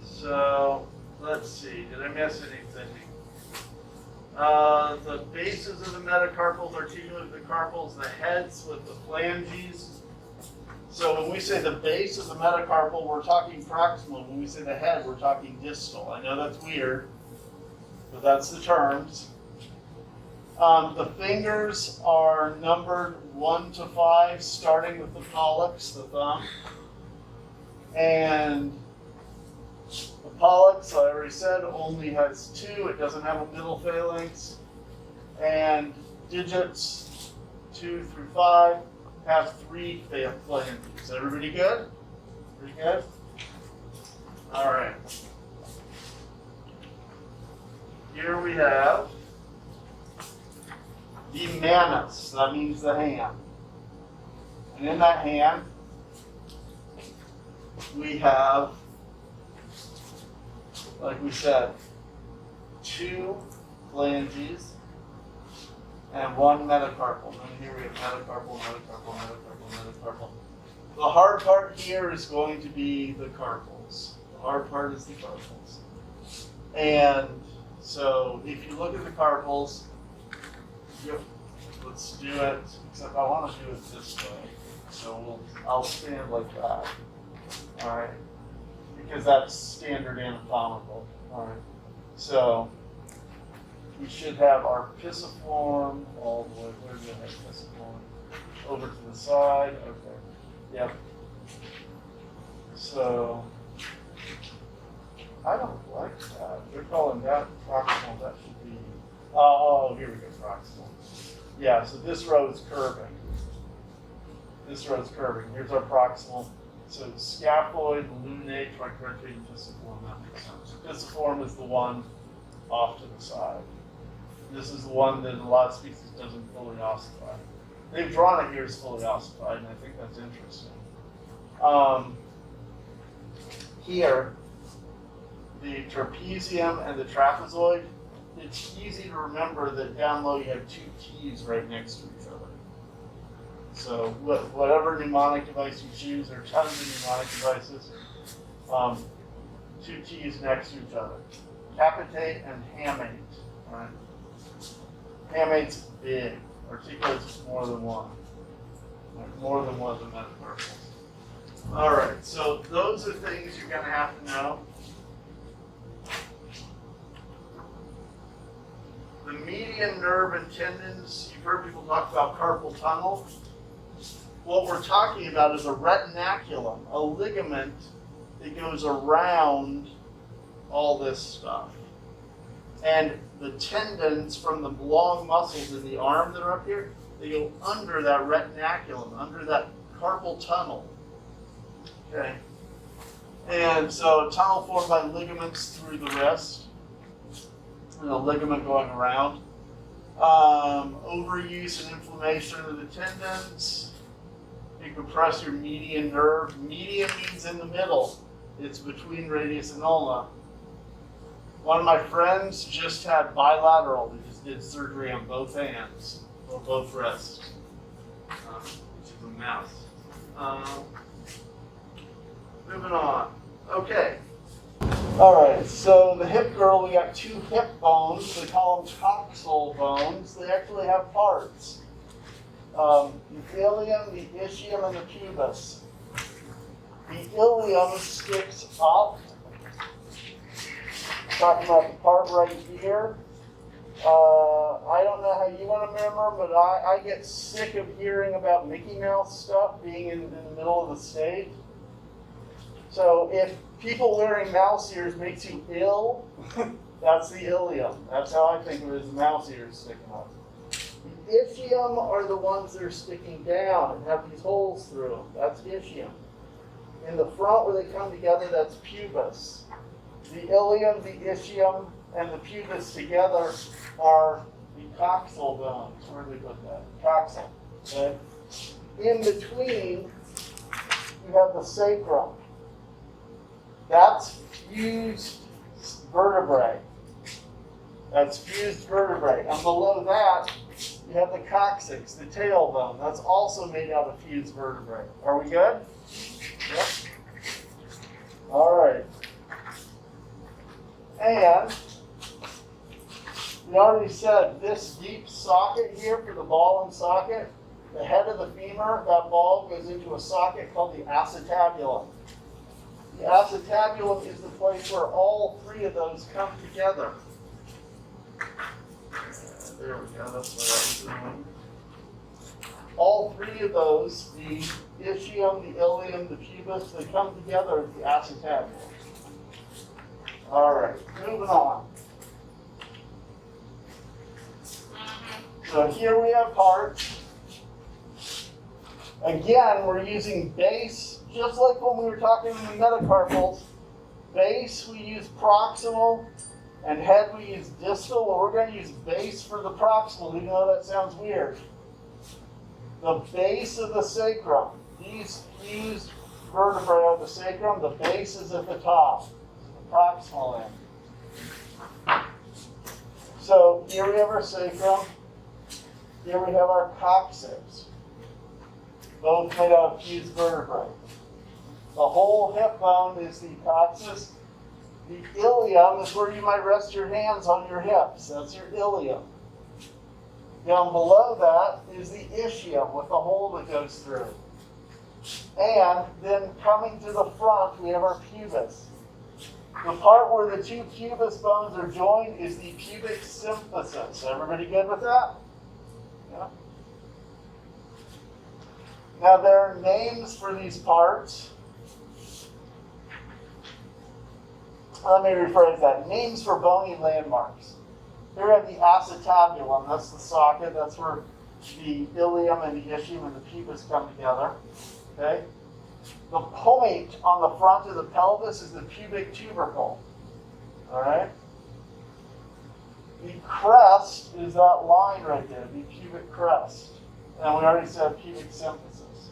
So let's see. Did I miss anything? The bases of the metacarpals, articulate the carpals, the heads with the phalanges. So when we say the base of the metacarpal, we're talking proximal. When we say the head, we're talking distal. I know that's weird, but that's the terms. The fingers are numbered 1 to 5, starting with the pollex, the thumb. And the pollex, I already said, only has 2. It doesn't have a middle phalanx. And digits 2 through 5 have 3 phalanges. Everybody good? Pretty good? All right. Here we have the manus. That means the hand. And in that hand, we have, like we said, 2 phalanges and 1 metacarpal. And then here we have metacarpal, metacarpal, metacarpal, metacarpal. The hard part here is going to be the carpals. The hard part is the carpals. And So if you look at the carpals, let's do it, except I want to do it this way. So I'll stand like that. All right, because that's standard anatomical. All right, so we should have our pisiform all the way. Where do we have pisiform? Over to the side. Okay. Yep. So I don't like that. They're calling that proximal. That should be. Oh, here we go. Proximal. Yeah. So this row is curving. This row is curving. Here's our proximal. So scaphoid, lunate, triquetral, pisiform. That makes sense. Pisiform is the one off to the side. This is the one that a lot of species doesn't fully ossify. They've drawn it here as fully ossified, and I think that's interesting. Here, the trapezium and the trapezoid, it's easy to remember that down low you have two T's right next to each other. So whatever mnemonic device you choose, there are tons of mnemonic devices, two T's next to each other. Capitate and hamate. Right? Hamate's big. Articulate's more than one. More than one of the metacarpals. All right, so those are things you're going to have to know. The median nerve and tendons, you've heard people talk about carpal tunnel. What we're talking about is a retinaculum, a ligament that goes around all this stuff. And the tendons from the long muscles in the arm that are up here, they go under that retinaculum, under that carpal tunnel. Okay. And so a tunnel formed by ligaments through the wrist, and a ligament going around. Overuse and inflammation of the tendons. You compress your median nerve. Median means in the middle. It's between radius and ulna. One of my friends just had bilateral. They just did surgery on both hands, or both wrists, which is a mess. Moving on. Okay. All right, so the hip girdle, we got two hip bones. They call them coxal bones. They actually have parts. The ilium, the ischium, and the pubis. The ilium sticks up. Talking about the part right here. I don't know how you want to remember, but I get sick of hearing about Mickey Mouse stuff being in the middle of the stage. So if people wearing mouse ears makes you ill, that's the ilium. That's how I think of it, as mouse ears sticking up. The ischium are the ones that are sticking down and have these holes through them. That's ischium. In the front where they come together, that's pubis. The ilium, the ischium, and the pubis together are the coxal bones. Where do we put that? Coxal. Okay? In between, you have the sacrum. That's fused vertebrae. That's fused vertebrae. And below that, you have the coccyx, the tailbone. That's also made out of fused vertebrae. Are we good? Yep. All right. And we already said this deep socket here for the ball and socket, the head of the femur, that ball goes into a socket called the acetabulum. The acetabulum is the place where all three of those come together. There we go, that's what I was doing. All three of those, the ischium, the ilium, the pubis, they come together at the acetabulum. All right, moving on. So here we have parts. Again, we're using base, just like when we were talking in the metacarpals. Base, we use proximal, and head, we use distal. Well, we're going to use base for the proximal, even though that sounds weird. The base of the sacrum, these fused vertebrae of the sacrum, the base is at the top, the proximal end. So here we have our sacrum, here we have our coccyx, both made out of fused vertebrae. The whole hip bone is the coccyx. The ilium is where you might rest your hands on your hips. That's your ilium. Down below that is the ischium with the hole that goes through. And then coming to the front, we have our pubis. The part where the two pubis bones are joined is the pubic symphysis. Everybody good with that? Yeah. Now there are names for these parts. Let me rephrase that. Names for bony landmarks. Here we have the acetabulum. That's the socket. That's where the ilium and the ischium and the pubis come together. Okay? The point on the front of the pelvis is the pubic tubercle. All right? The crest is that line right there, the pubic crest. And we already said pubic symphysis.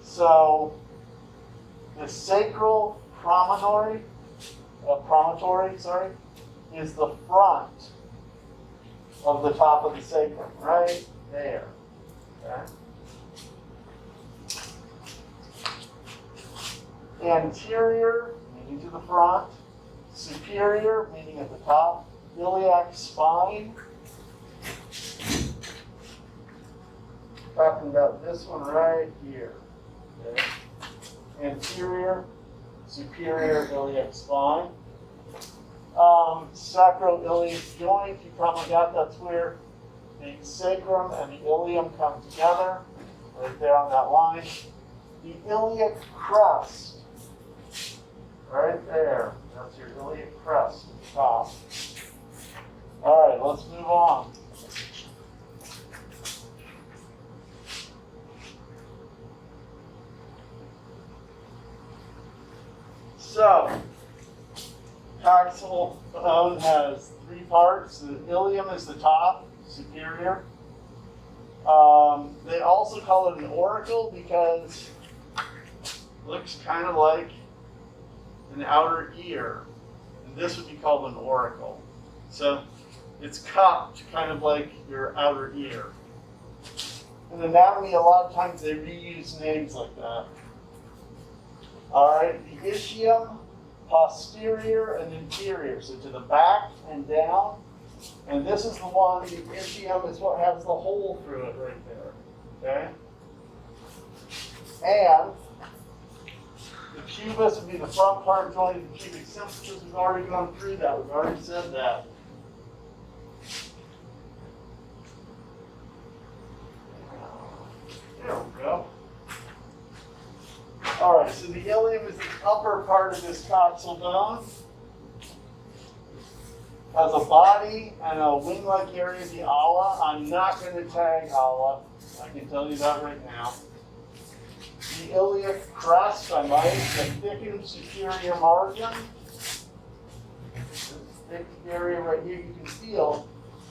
So, the sacral promontory, is the front of the top of the sacrum, right there. Okay? Anterior, meaning to the front. Superior, meaning at the top. Iliac spine. Talking about this one right here. Okay? Anterior, superior iliac spine. Sacroiliac joint, you probably got that's where the sacrum and the ilium come together, right there on that line. The iliac crest, right there, that's your iliac crest at the top. All right, let's move on. So, coxal bone has three parts. The ilium is the top, superior. They also call it an auricle because it looks kind of like an outer ear. And this would be called an auricle. So it's cupped kind of like your outer ear. In anatomy, a lot of times they reuse names like that. All right, the ischium, posterior and inferior, so to the back and down. And this is the one, the ischium is what has the hole through it right there, okay? And the pubis would be the front part joined to the pubic symphysis. We've already gone through that, we've already said that. There we go. All right, so the ilium is the upper part of this coxal bone. Has a body and a wing-like area, the ala. I'm not going to tag ala. I can tell you that right now. The iliac crest, I might, the thickened superior margin. This thick area right here, you can feel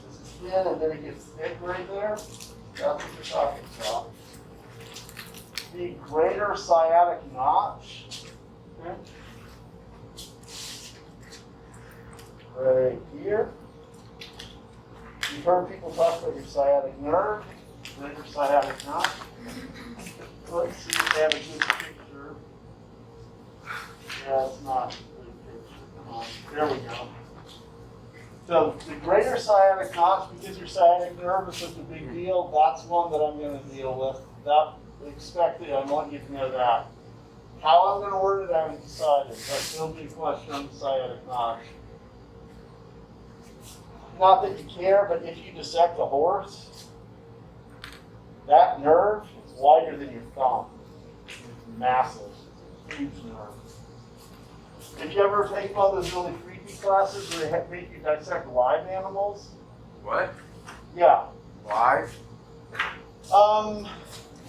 this is thin and then it gets thick right there. That's what you're talking about. The greater sciatic notch. Okay. Right here. You've heard people talk about your sciatic nerve, greater sciatic notch. Let's see if they have a good picture. Yeah, it's not a good picture. Come on. There we go. So the greater sciatic notch, because your sciatic nerve is such a big deal, that's one that I'm going to deal with. That expected, I want you to know that. How I'm going to word it, I haven't decided, but there'll be a question on the sciatic notch. Not that you care, but if you dissect a horse, that nerve is wider than your thumb. It's massive. It's a huge nerve. If you ever take one of those really freaky classes where they make you dissect live animals? What? Yeah. Live?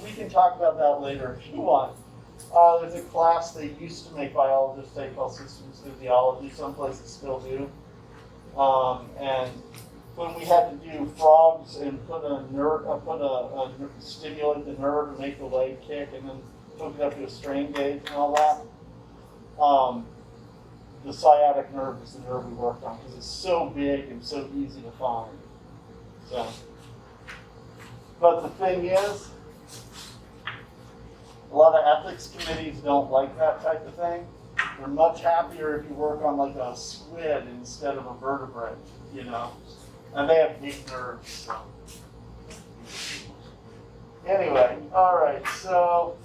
We can talk about that later if you want. There's a class they used to make biologists take called systems physiology. Some places still do. And when we had to do frogs and put a stimulate the nerve and make the leg kick and then hook it up to a strain gauge and all that, the sciatic nerve is the nerve we worked on because it's so big and so easy to find. So, but the thing is, a lot of ethics committees don't like that type of thing. They're much happier if you work on like a squid instead of a vertebrate, you know. And they have big nerves, so. Anyway, all right, so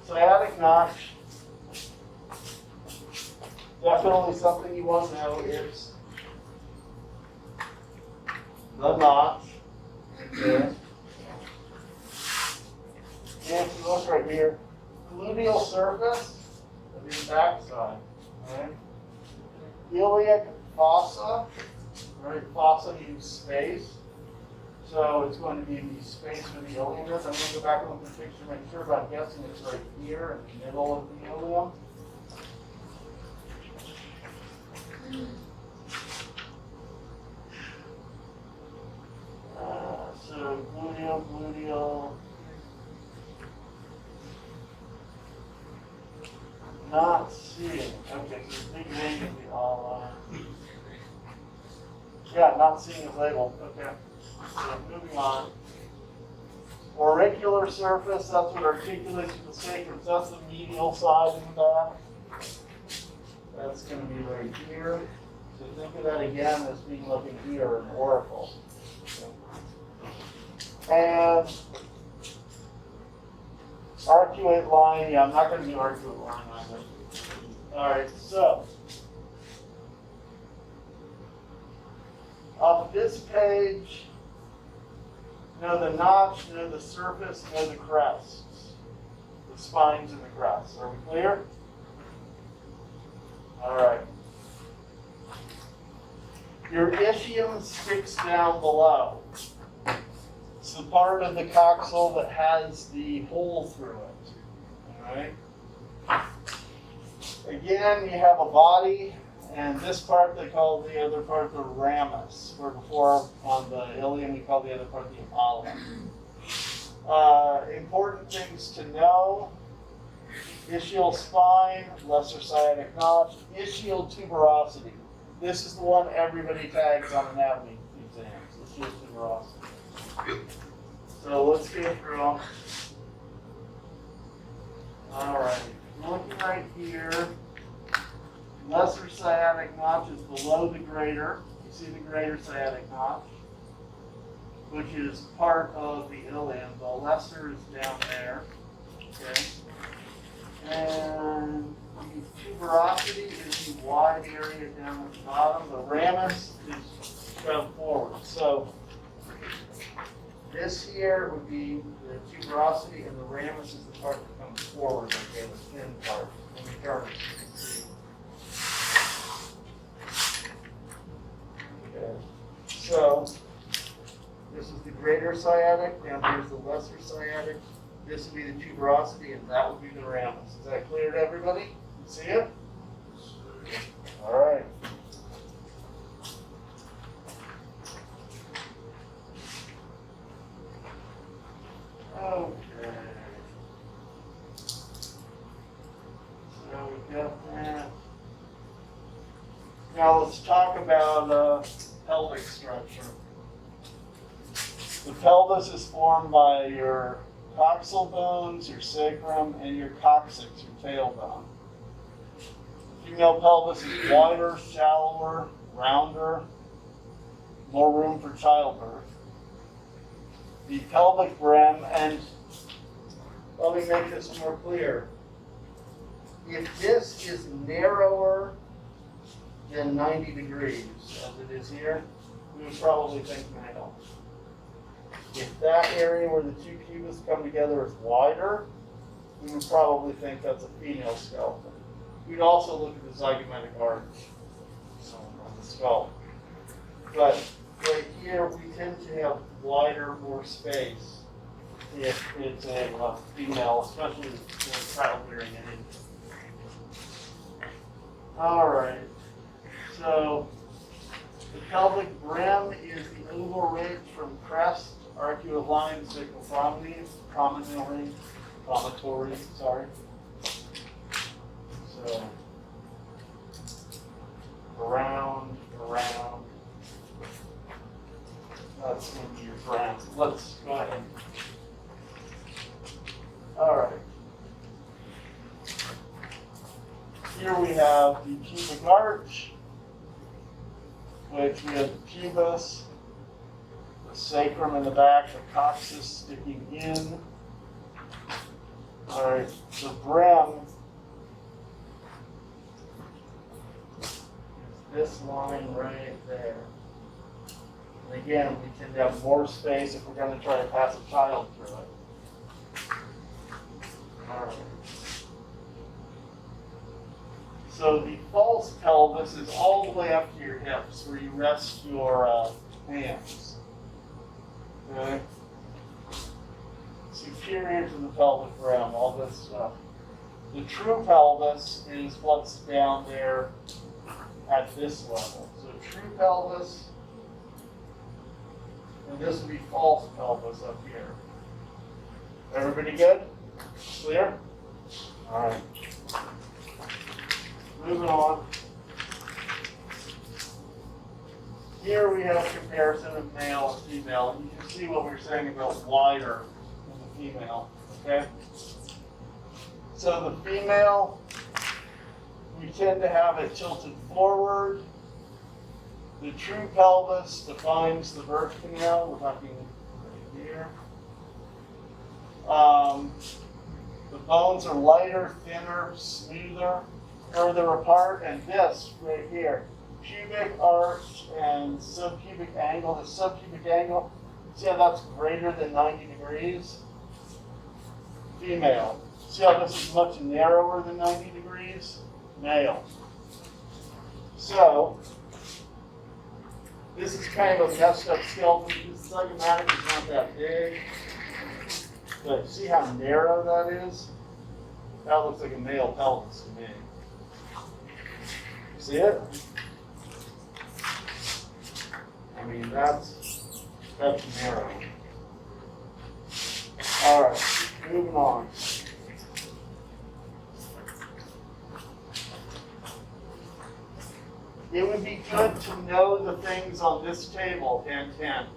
sciatic notch. Definitely something you want to know is the notch. Okay. And if you look right here, gluteal surface, that'd be the backside. Right? Iliac fossa, right? Fossa means space. So it's going to be the space where the ilium is. I'm going to go back and look at the picture, make sure, but I'm guessing it's right here in the middle of the ilium. So gluteal. Not seeing. Okay, so big vein is the all. Yeah, not seeing is labeled. Okay. So moving on. Auricular surface, that's what articulates with the sacrum. So that's the medial side of the back. That's going to be right here. So think of that again as being looking here, an auricle. And arcuate line, yeah, I'm not going to do arcuate line either. All right, so off this page, know the notch, know the surface, know the crests, the spines and the crests. Are we clear? All right. Your ischium sticks down below. It's the part of the coxal that has the hole through it. All right. Again, you have a body, and this part they call the other part the ramus, where before on the ilium we call the other part the apollum. Important things to know: ischial spine, lesser sciatic notch, ischial tuberosity. This is the one everybody tags on anatomy exams, ischial tuberosity. So let's go through them. All right, looking right here, lesser sciatic notch is below the greater. You see the greater sciatic notch, which is part of the ilium. The lesser is down there. Okay. And the tuberosity is the wide area down at the bottom. The ramus is shoved forward. So this here would be the tuberosity, and the ramus is the part that comes forward, okay, the thin part. When we turn it. Okay. So this is the greater sciatic, down here's the lesser sciatic. This would be the tuberosity, and that would be the ramus. Is that clear to everybody? You see it? All right. Okay. So we got that. Now let's talk about pelvic structure. The pelvis is formed by your coxal bones, your sacrum, and your coccyx, your tailbone. Female pelvis is wider, shallower, rounder, more room for childbirth. The pelvic brim, and let me make this more clear. If this is narrower than 90 degrees, as it is here, we would probably think male. If that area where the two pubes come together is wider, we would probably think that's a female skeleton. We'd also look at the zygomatic arch on the skull. But right here, we tend to have wider, more space if it's a female, especially in childbearing age. All right. So the pelvic brim is the oval ridge from crest, arcuate line, sacral promontory, sorry. So around. That's going to be your ground. Let's go ahead. All right. here we have the pubic arch, which we have the pubis, the sacrum in the back, the coccyx sticking in. All right, the brim is this line right there. And again, we tend to have more space if we're going to try to pass a child through it. All right. So the false pelvis is all the way up to your hips where you rest your hands. Okay? Superior to the pelvic rim, all this stuff. The true pelvis is what's down there at this level. So true pelvis, and this would be false pelvis up here. Everybody good? Clear? All right. Moving on. Here we have a comparison of male and female. You can see what we were saying about wider in the female. Okay? So the female, we tend to have it tilted forward. The true pelvis defines the birth canal. We're talking right here. The bones are lighter, thinner, smoother, further apart, and this right here, pubic arch and subpubic angle. The subpubic angle, see how that's greater than 90 degrees? Female. See how this is much narrower than 90 degrees? Male. So, this is kind of a messed up skeleton. This zygomatic is not that big. But see how narrow that is? That looks like a male pelvis to me. See it? I mean, that's narrow. All right, moving on. It would be good to know the things on this table, 1010.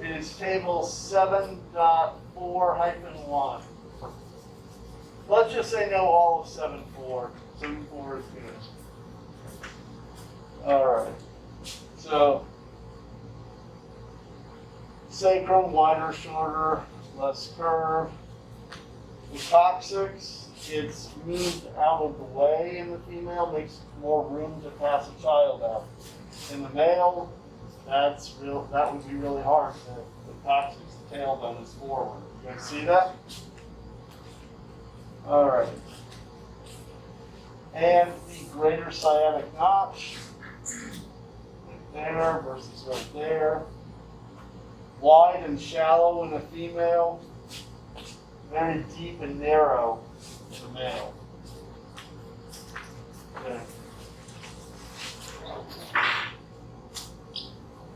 It is table 7.4-1. Let's just say know all of 7.4. 7.4 is good. All right. So, sacrum, wider, shorter, less curve. The coccyx, it's moved out of the way in the female, makes more room to pass a child out. In the male, that would be really hard. The coccyx, the tailbone is forward. You guys see that? All right. And the greater sciatic notch, there versus right there. Wide and shallow in a female, very deep and narrow in the male. Okay.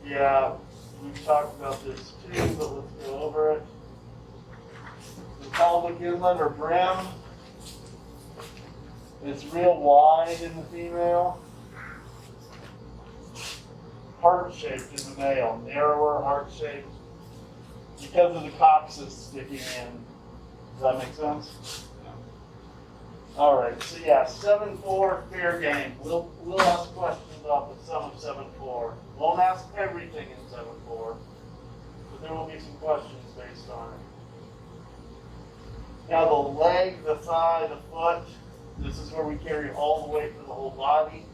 Yeah, we've talked about this too, but let's go over it. The pelvic inlet or brim, it's real wide in the female. Heart-shaped in the male, narrower heart-shaped because of the coccyx sticking in. Does that make sense? Yeah. All right, so yeah, 7.4, fair game. We'll ask questions about the sum of 7.4. Won't ask everything in 7.4, but there will be some questions based on it. Now the leg, the thigh, the foot, this is where we carry all the weight for the whole body.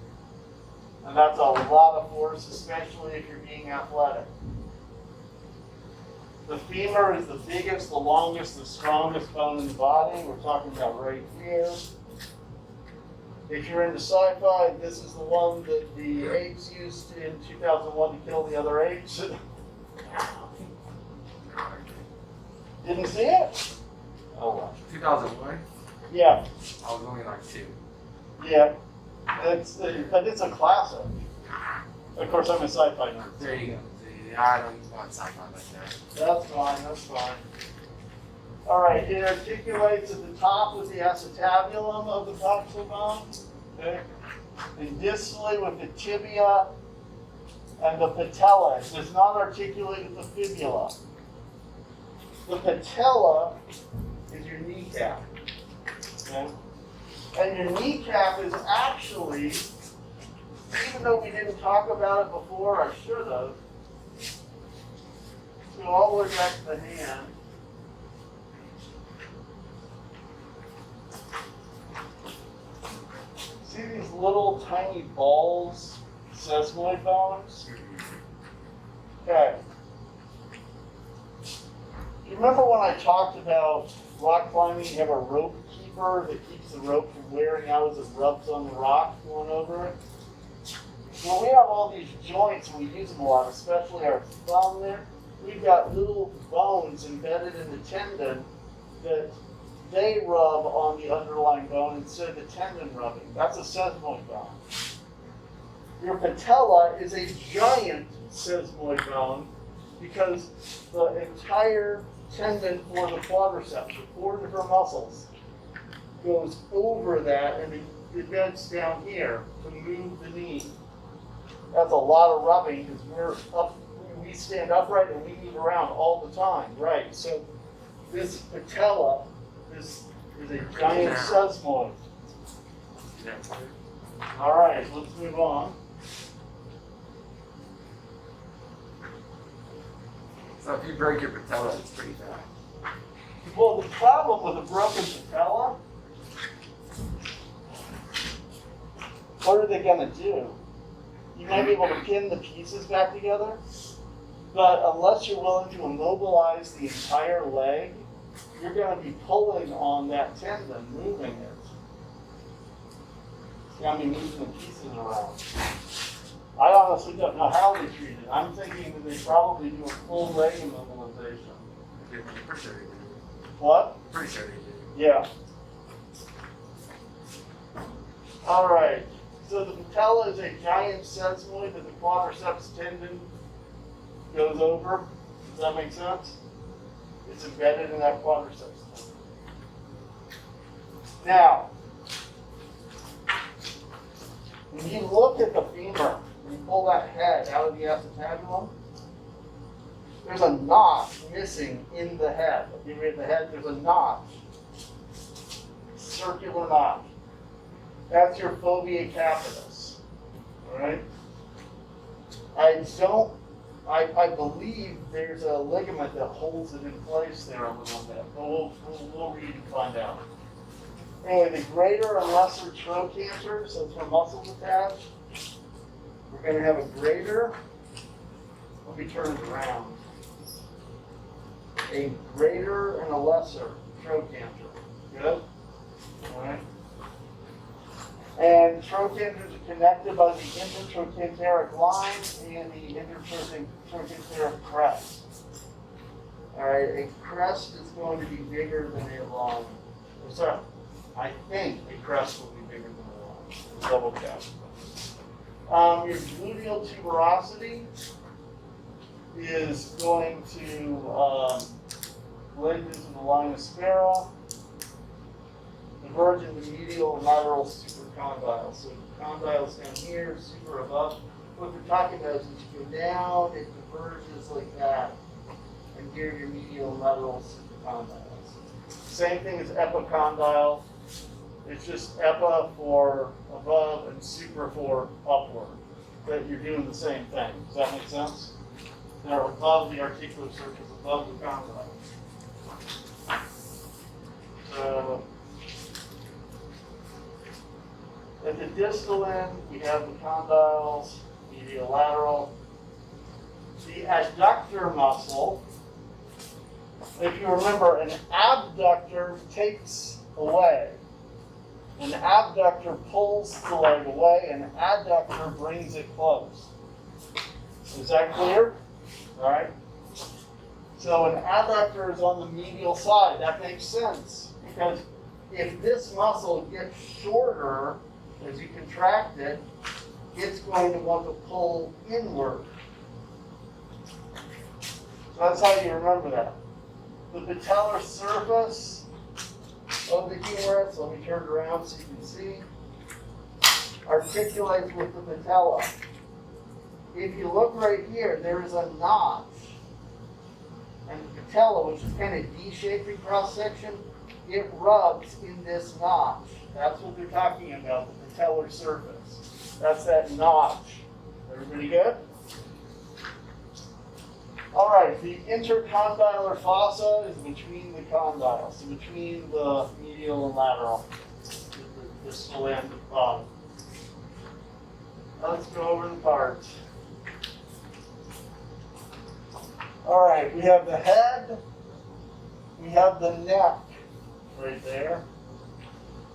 And that's a lot of force, especially if you're being athletic. The femur is the biggest, the longest, the strongest bone in the body. We're talking about right here. If you're into sci-fi, this is the one that the apes used in 2001 to kill the other apes. Didn't see it? Oh, wow. 2001? Yeah. I was only like 2. Yeah. But it's a classic. Of course, I'm a sci-fi nerd. There you go. See, I don't watch sci-fi like that. That's fine, that's fine. All right, it articulates at the top with the acetabulum of the coxal bone, okay? And distally with the tibia and the patella. It does not articulate with the fibula. The patella is your kneecap, okay? And your kneecap is actually, even though we didn't talk about it before, I should have. Go all the way back to the hand. See these little tiny balls, sesamoid bones? Okay. You remember when I talked about rock climbing, you have a rope keeper that keeps the rope from wearing out as it rubs on the rock going over it? Well, we have all these joints and we use them a lot, especially our thumb there. We've got little bones embedded in the tendon that they rub on the underlying bone instead of the tendon rubbing. That's a sesamoid bone. Your patella is a giant sesamoid bone because the entire tendon for the quadriceps, the 4 different muscles, goes over that and it bends down here to move the knee. That's a lot of rubbing because we stand upright and we move around all the time, right? So this patella is a giant sesamoid. All right, let's move on. So if you break your patella, it's pretty bad. Well, the problem with a broken patella, what are they going to do? You might be able to pin the pieces back together, but unless you're willing to immobilize the entire leg, you're going to be pulling on that tendon, moving it. It's going to be moving the pieces around. I honestly don't know how they treat it. I'm thinking that they probably do a full leg immobilization. Pretty sure they do. What? Pretty sure they do. Yeah. All right. So the patella is a giant sesamoid that the quadriceps tendon goes over. Does that make sense? It's embedded in that quadriceps tendon. Now, when you look at the femur, when you pull that head out of the acetabulum, there's a notch missing in the head. If you read the head, there's a notch. Circular notch. That's your fovea capitis. All right? I believe there's a ligament that holds it in place there a little bit, but we'll read and find out. Anyway, the greater and lesser trochanter, so it's where muscles attached. We're going to have a greater, let me turn it around, a greater and a lesser trochanter. Good? All right. And trochanters are connected by the intertrochanteric line and the intertrochanteric crest. All right, a crest is going to be bigger than a line. Sorry, I think a crest will be bigger than a line. Double check. Your gluteal tuberosity is going to blend into the line of spera. Divergent to medial and lateral supercondyle. So condyles down here, super above. What we're talking about is as you go down, it diverges like that. And here your medial and lateral supercondyles. Same thing as epicondyle. It's just epi for above and super for upward. But you're doing the same thing. Does that make sense? They're above the articular surface, above the condyle. So at the distal end, we have the condyles, medial lateral. The adductor muscle, if you remember, an abductor takes away. An abductor pulls the leg away, and an adductor brings it close. Is that clear? All right. So an adductor is on the medial side. That makes sense, because if this muscle gets shorter as you contract it, it's going to want to pull inward. So that's how you remember that. The patellar surface of the humerus, let me turn it around so you can see, articulates with the patella. If you look right here, there is a notch. And the patella, which is kind of D-shaped in cross-section, it rubs in this notch. That's what they're talking about, the patellar surface. That's that notch. Everybody good? All right, the intercondylar fossa is between the condyles, so between the medial and lateral, the distal end of the bottom. Let's go over the parts. All right, we have the head, we have the neck right there.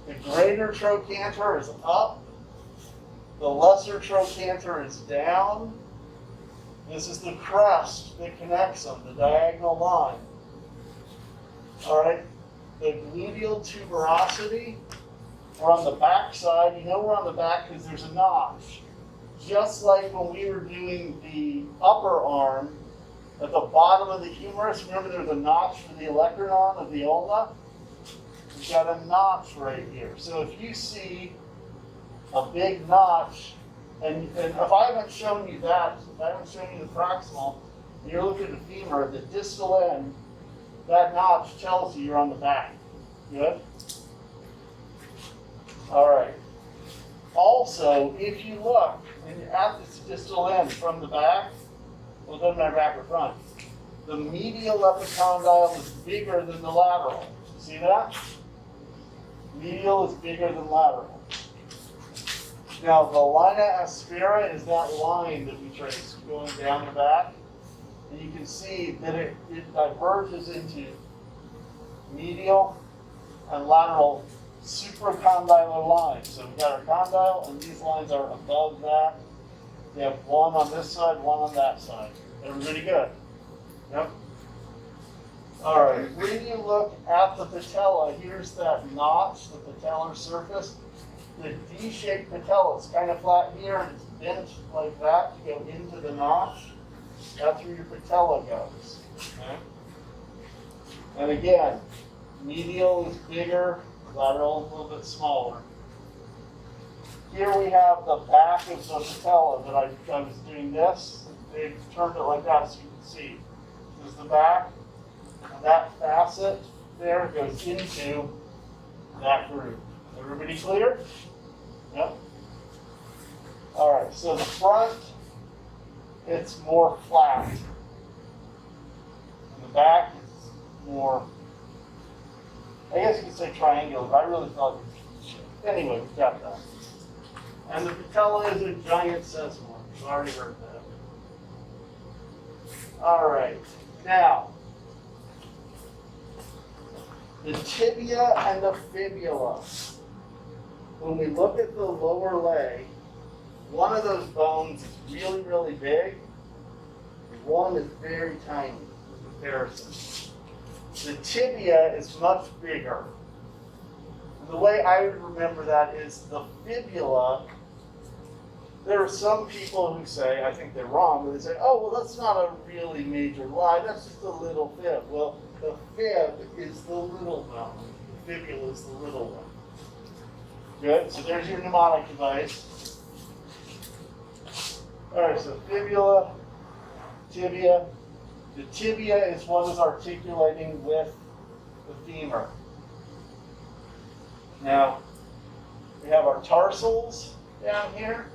The greater trochanter is up, the lesser trochanter is down. This is the crest that connects them, the diagonal line. All right, the gluteal tuberosity, we're on the back side. You know we're on the back because there's a notch. Just like when we were doing the upper arm, at the bottom of the humerus, remember there's a notch for the olecranon of the ulna? We've got a notch right here. So if you see a big notch, and if I haven't shown you that, if I haven't shown you the proximal, and you're looking at the femur, the distal end, that notch tells you you're on the back. Good? All right. Also, if you look at this distal end from the back, well, it doesn't matter back or front, the medial epicondyle is bigger than the lateral. See that? Medial is bigger than lateral. Now, the linea aspera is that line that we trace going down the back. And you can see that it diverges into medial and lateral supracondylar lines. So we've got our condyle, and these lines are above that. We have one on this side, one on that side. Everybody good? Yep. All right, when you look at the patella, here's that notch, the patellar surface. The D-shaped patella is kind of flat here, and it's bent like that to go into the notch. That's where your patella goes. Okay? And again, medial is bigger, lateral is a little bit smaller. Here we have the back of the patella that I was doing this. They turned it like that so you can see. This is the back, and that facet there goes into that groove. Everybody clear? Yep. All right, so the front, it's more flat. And the back is more, I guess you could say triangular, but I really thought, anyway, we've got that. And the patella is a giant sesamoid. You've already heard that. All right, now, the tibia and the fibula. When we look at the lower leg, one of those bones is really, really big. One is very tiny in comparison. The tibia is much bigger. And the way I would remember that is the fibula. There are some people who say, I think they're wrong, but they say, oh, well, that's not a really major lie. That's just a little fib. Well, the fib is the little bone. The fibula is the little one. Good, so there's your mnemonic device. All right, so fibula, tibia. The tibia is what is articulating with the femur. Now, we have our tarsals down here.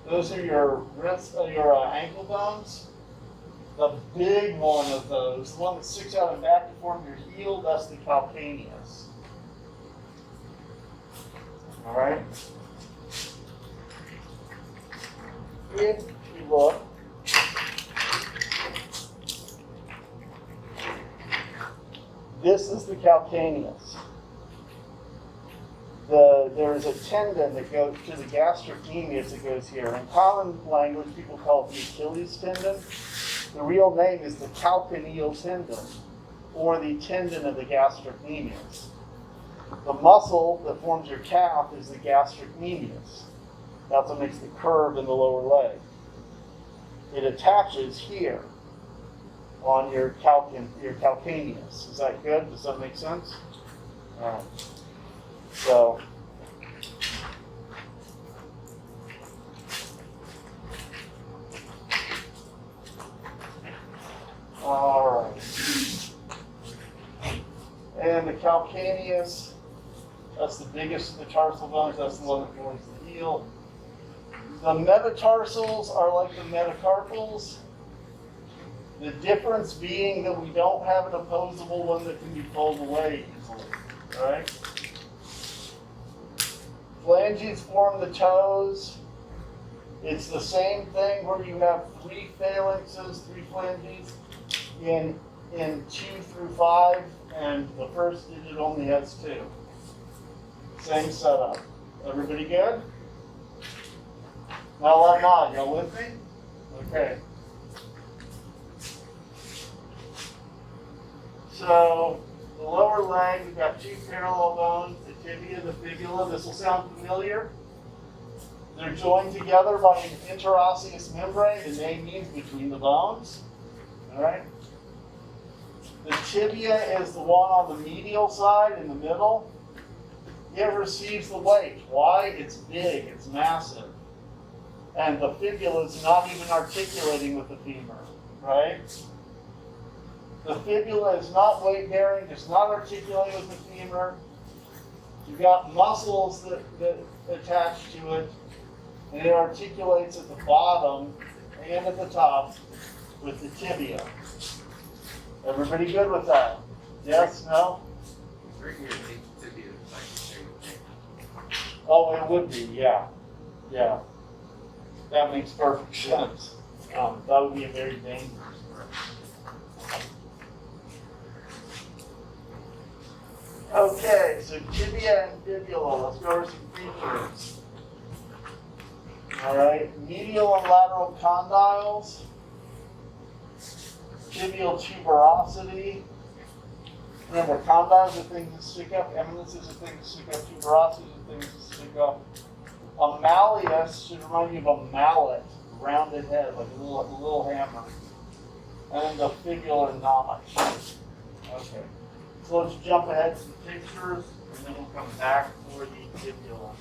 Those are your wrist, your ankle bones. The big one of those, the one that sticks out and back to form your heel, that's the calcaneus. All right. If you look, this is the calcaneus. There is a tendon that goes to the gastrocnemius that goes here. In common language, people call it the Achilles tendon. The real name is the calcaneal tendon, or the tendon of the gastrocnemius. The muscle that forms your calf is the gastrocnemius. That's what makes the curve in the lower leg. It attaches here on your calcaneus. Is that good? Does that make sense? All right. So, all right. And the calcaneus, that's the biggest of the tarsal bones, that's the one that joins the heel. The metatarsals are like the metacarpals. The difference being that we don't have an opposable one that can be pulled away easily, right? Phalanges form the toes. It's the same thing where you have 3 phalanxes, 3 phalanges in 2 through 5, and the first digit only has 2. Same setup. Everybody good? Now I'm not. Y'all with me? Okay. So the lower leg, we've got 2 parallel bones, the tibia, the fibula. This will sound familiar. They're joined together by an interosseous membrane. The name means between the bones. All right. The tibia is the one on the medial side in the middle. It receives the weight. Why? It's big. It's massive. And the fibula is not even articulating with the femur, right? The fibula is not weight-bearing. It's not articulating with the femur. You've got muscles that attach to it. And it articulates at the bottom and at the top with the tibia. Everybody good with that? Yes? No? Right here, to be like the shape. Oh, it would be, yeah. Yeah. That makes perfect sense. That would be a very dangerous birth. Okay, so tibia and fibula. Let's go over some features. All right, medial and lateral condyles. Tibial tuberosity. Remember, condyles are things that stick up, eminences are things that stick up, tuberosities are things that stick up. A malleus should remind you of a mallet, rounded head, like a little hammer. And the fibular notch. Okay. So let's jump ahead to the pictures, and then we'll come back for the tibula.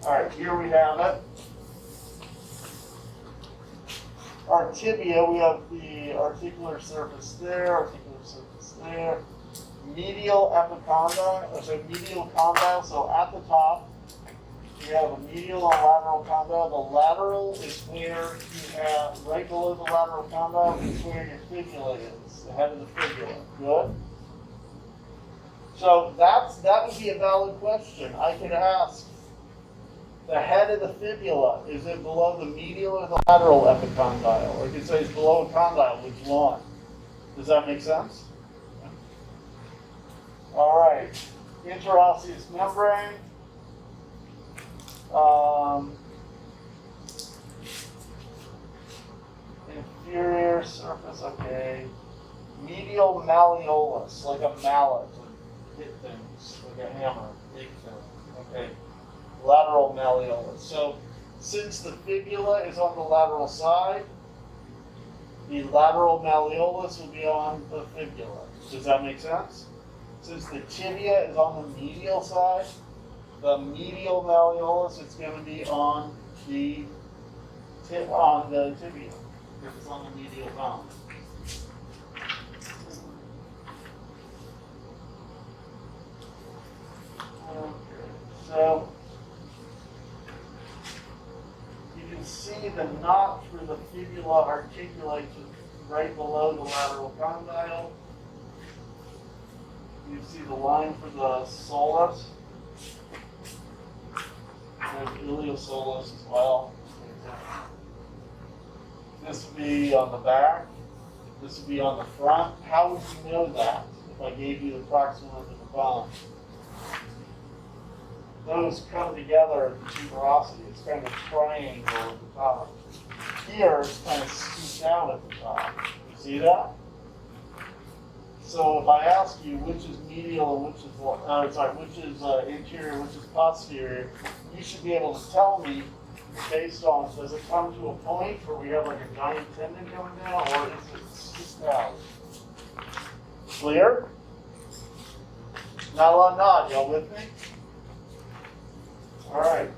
All right, here we have it. Our tibia, we have the articular surface there, articular surface there. Medial epicondyle, so medial condyle, so at the top, you have a medial and lateral condyle. The lateral is where you have, right below the lateral condyle is where your fibula is, the head of the fibula. Good? So that would be a valid question. I could ask, the head of the fibula, is it below the medial or the lateral epicondyle? Or you could say it's below a condyle, which one? Does that make sense? All right, interosseous membrane. Inferior surface, okay. Medial malleolus, like a mallet, hit things, like a hammer, big thing, okay. Lateral malleolus. So since the fibula is on the lateral side, the lateral malleolus will be on the fibula. Does that make sense? Since the tibia is on the medial side, the medial malleolus is going to be on the tibia, because it's on the medial bone. Okay, so you can see the notch where the fibula articulates right below the lateral condyle. You see the line for the solus. There's iliosolus as well. This would be on the back. This would be on the front. How would you know that if I gave you the proximal end of the bone? Those come together at the tuberosity. It's kind of a triangle at the top. Here, it's kind of scooped out at the top. You see that? So if I ask you which is medial and which is which is interior, which is posterior, you should be able to tell me based on, does it come to a point where we have like a giant tendon coming down, or is it scooped out? Clear? Now I'll nod. Y'all with me? All right.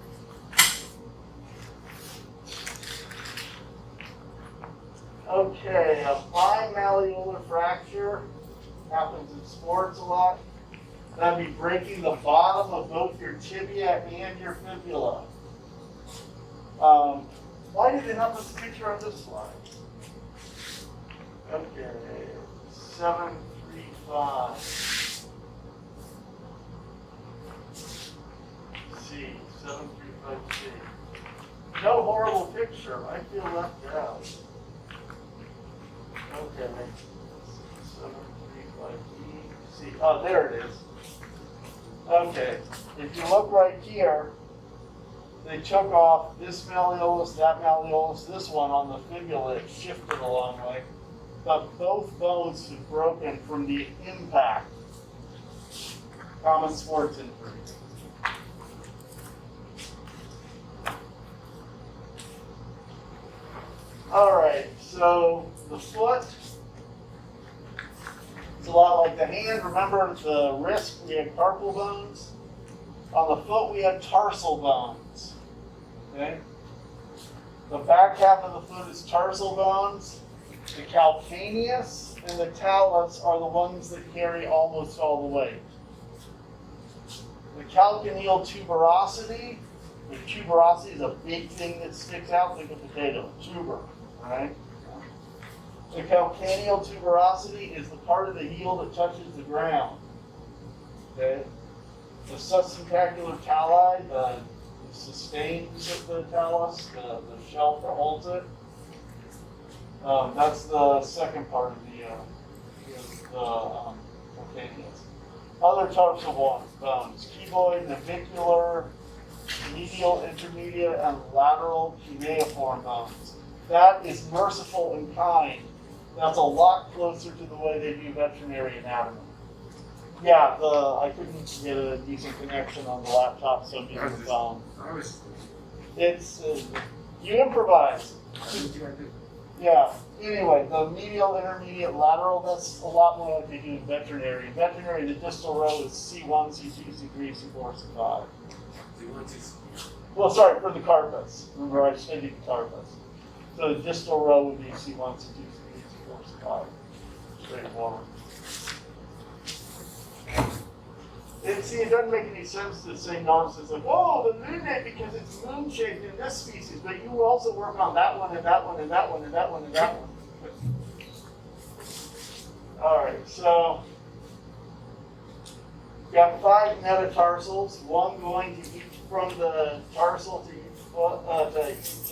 Okay, a bimalleolar fracture happens in sports a lot. That'd be breaking the bottom of both your tibia and your fibula. Why did they not put the picture on this slide? Okay, 735. C, 735C. No horrible picture. I feel left out. Okay. 735E. C. Oh, there it is. Okay. If you look right here, they took off this malleolus, that malleolus, this one on the fibula. It shifted a long way. But both bones have broken from the impact. Common sports injury. All right, so the foot, it's a lot like the hand. Remember the wrist, we had carpal bones. On the foot, we had tarsal bones. Okay? The back half of the foot is tarsal bones. The calcaneus and the talus are the ones that carry almost all the weight. The calcaneal tuberosity, the tuberosity is a big thing that sticks out like a potato, tuber, right? The calcaneal tuberosity is the part of the heel that touches the ground. Okay? The substentacular tali, the sustains of the talus, the shelf that holds it. That's the second part of the calcaneus. Other types of bones: cuboid, navicular, medial, intermediate, and lateral cuneiform bones. That is merciful and kind. That's a lot closer to the way they do veterinary anatomy. Yeah, I couldn't get a decent connection on the laptop, so I'm using the phone. It's you improvise. Yeah. Anyway, the medial, intermediate, lateral, that's a lot more like they do in veterinary. In veterinary, the distal row is C1, C2, C3, C4, C5. Well, sorry, for the carpus. Remember, I studied the carpus. So the distal row would be C1, C2, C3, C4, C5. Straightforward. It doesn't make any sense to say nonsense like, oh, the lunate because it's moon-shaped in this species, but you also work on that one and that one and that one and that one and that one. All right, so we've got 5 metatarsals, one going to each from the tarsal to each foot, to each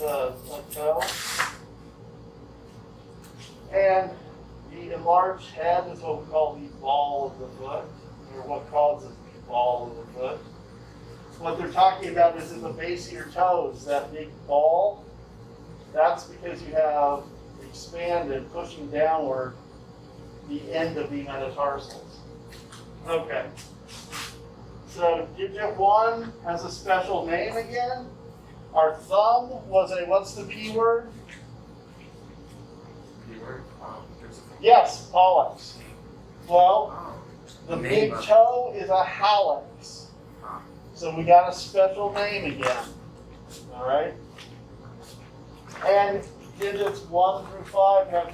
toe. And the enlarged head is what we call the ball of the foot, or what causes the ball of the foot. What they're talking about is in the base of your toes, that big ball. That's because you have expanded, pushing downward, the end of the metatarsals. Okay. So digit 1 has a special name again. Our thumb was a, what's the P word? P word? Yes, pollex. Well, the big toe is a hallux. So we got a special name again. All right? And digits 1 through 5 have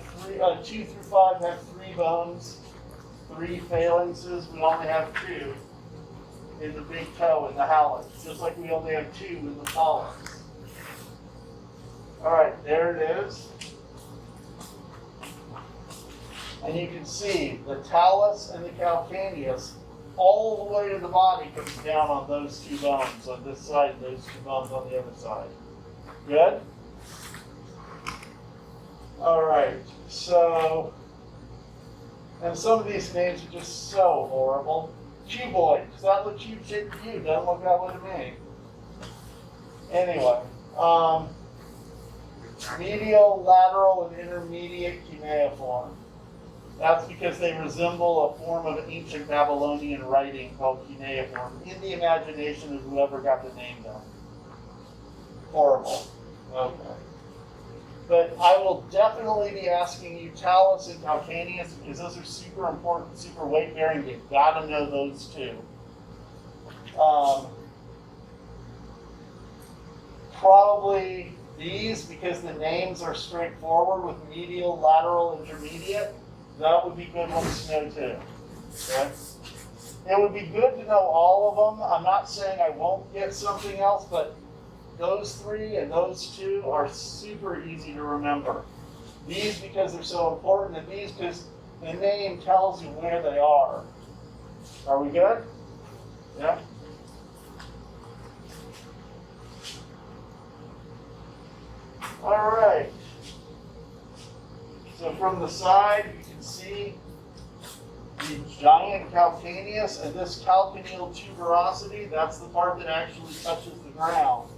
2 through 5 have 3 bones, 3 phalanxes. We only have 2 in the big toe in the hallux, just like we only have 2 in the pollex. All right, there it is. And you can see the talus and the calcaneus all the way to the body comes down on those 2 bones on this side and those 2 bones on the other side. Good? All right, so, and some of these names are just so horrible. Cuboid, does that look cube-shaped to you? Doesn't look that way to me. Anyway, medial, lateral, and intermediate cuneiform. That's because they resemble a form of ancient Babylonian writing called cuneiform in the imagination of whoever got the name down. Horrible. Okay. But I will definitely be asking you talus and calcaneus because those are super important, super weight bearing. You've got to know those too. Probably these because the names are straightforward with medial, lateral, intermediate. That would be good ones to know too. Okay? It would be good to know all of them. I'm not saying I won't get something else, but those three and those two are super easy to remember. These because they're so important, and these because the name tells you where they are. Are we good? Yeah? All right. So from the side, you can see the giant calcaneus, and this calcaneal tuberosity, that's the part that actually touches the ground.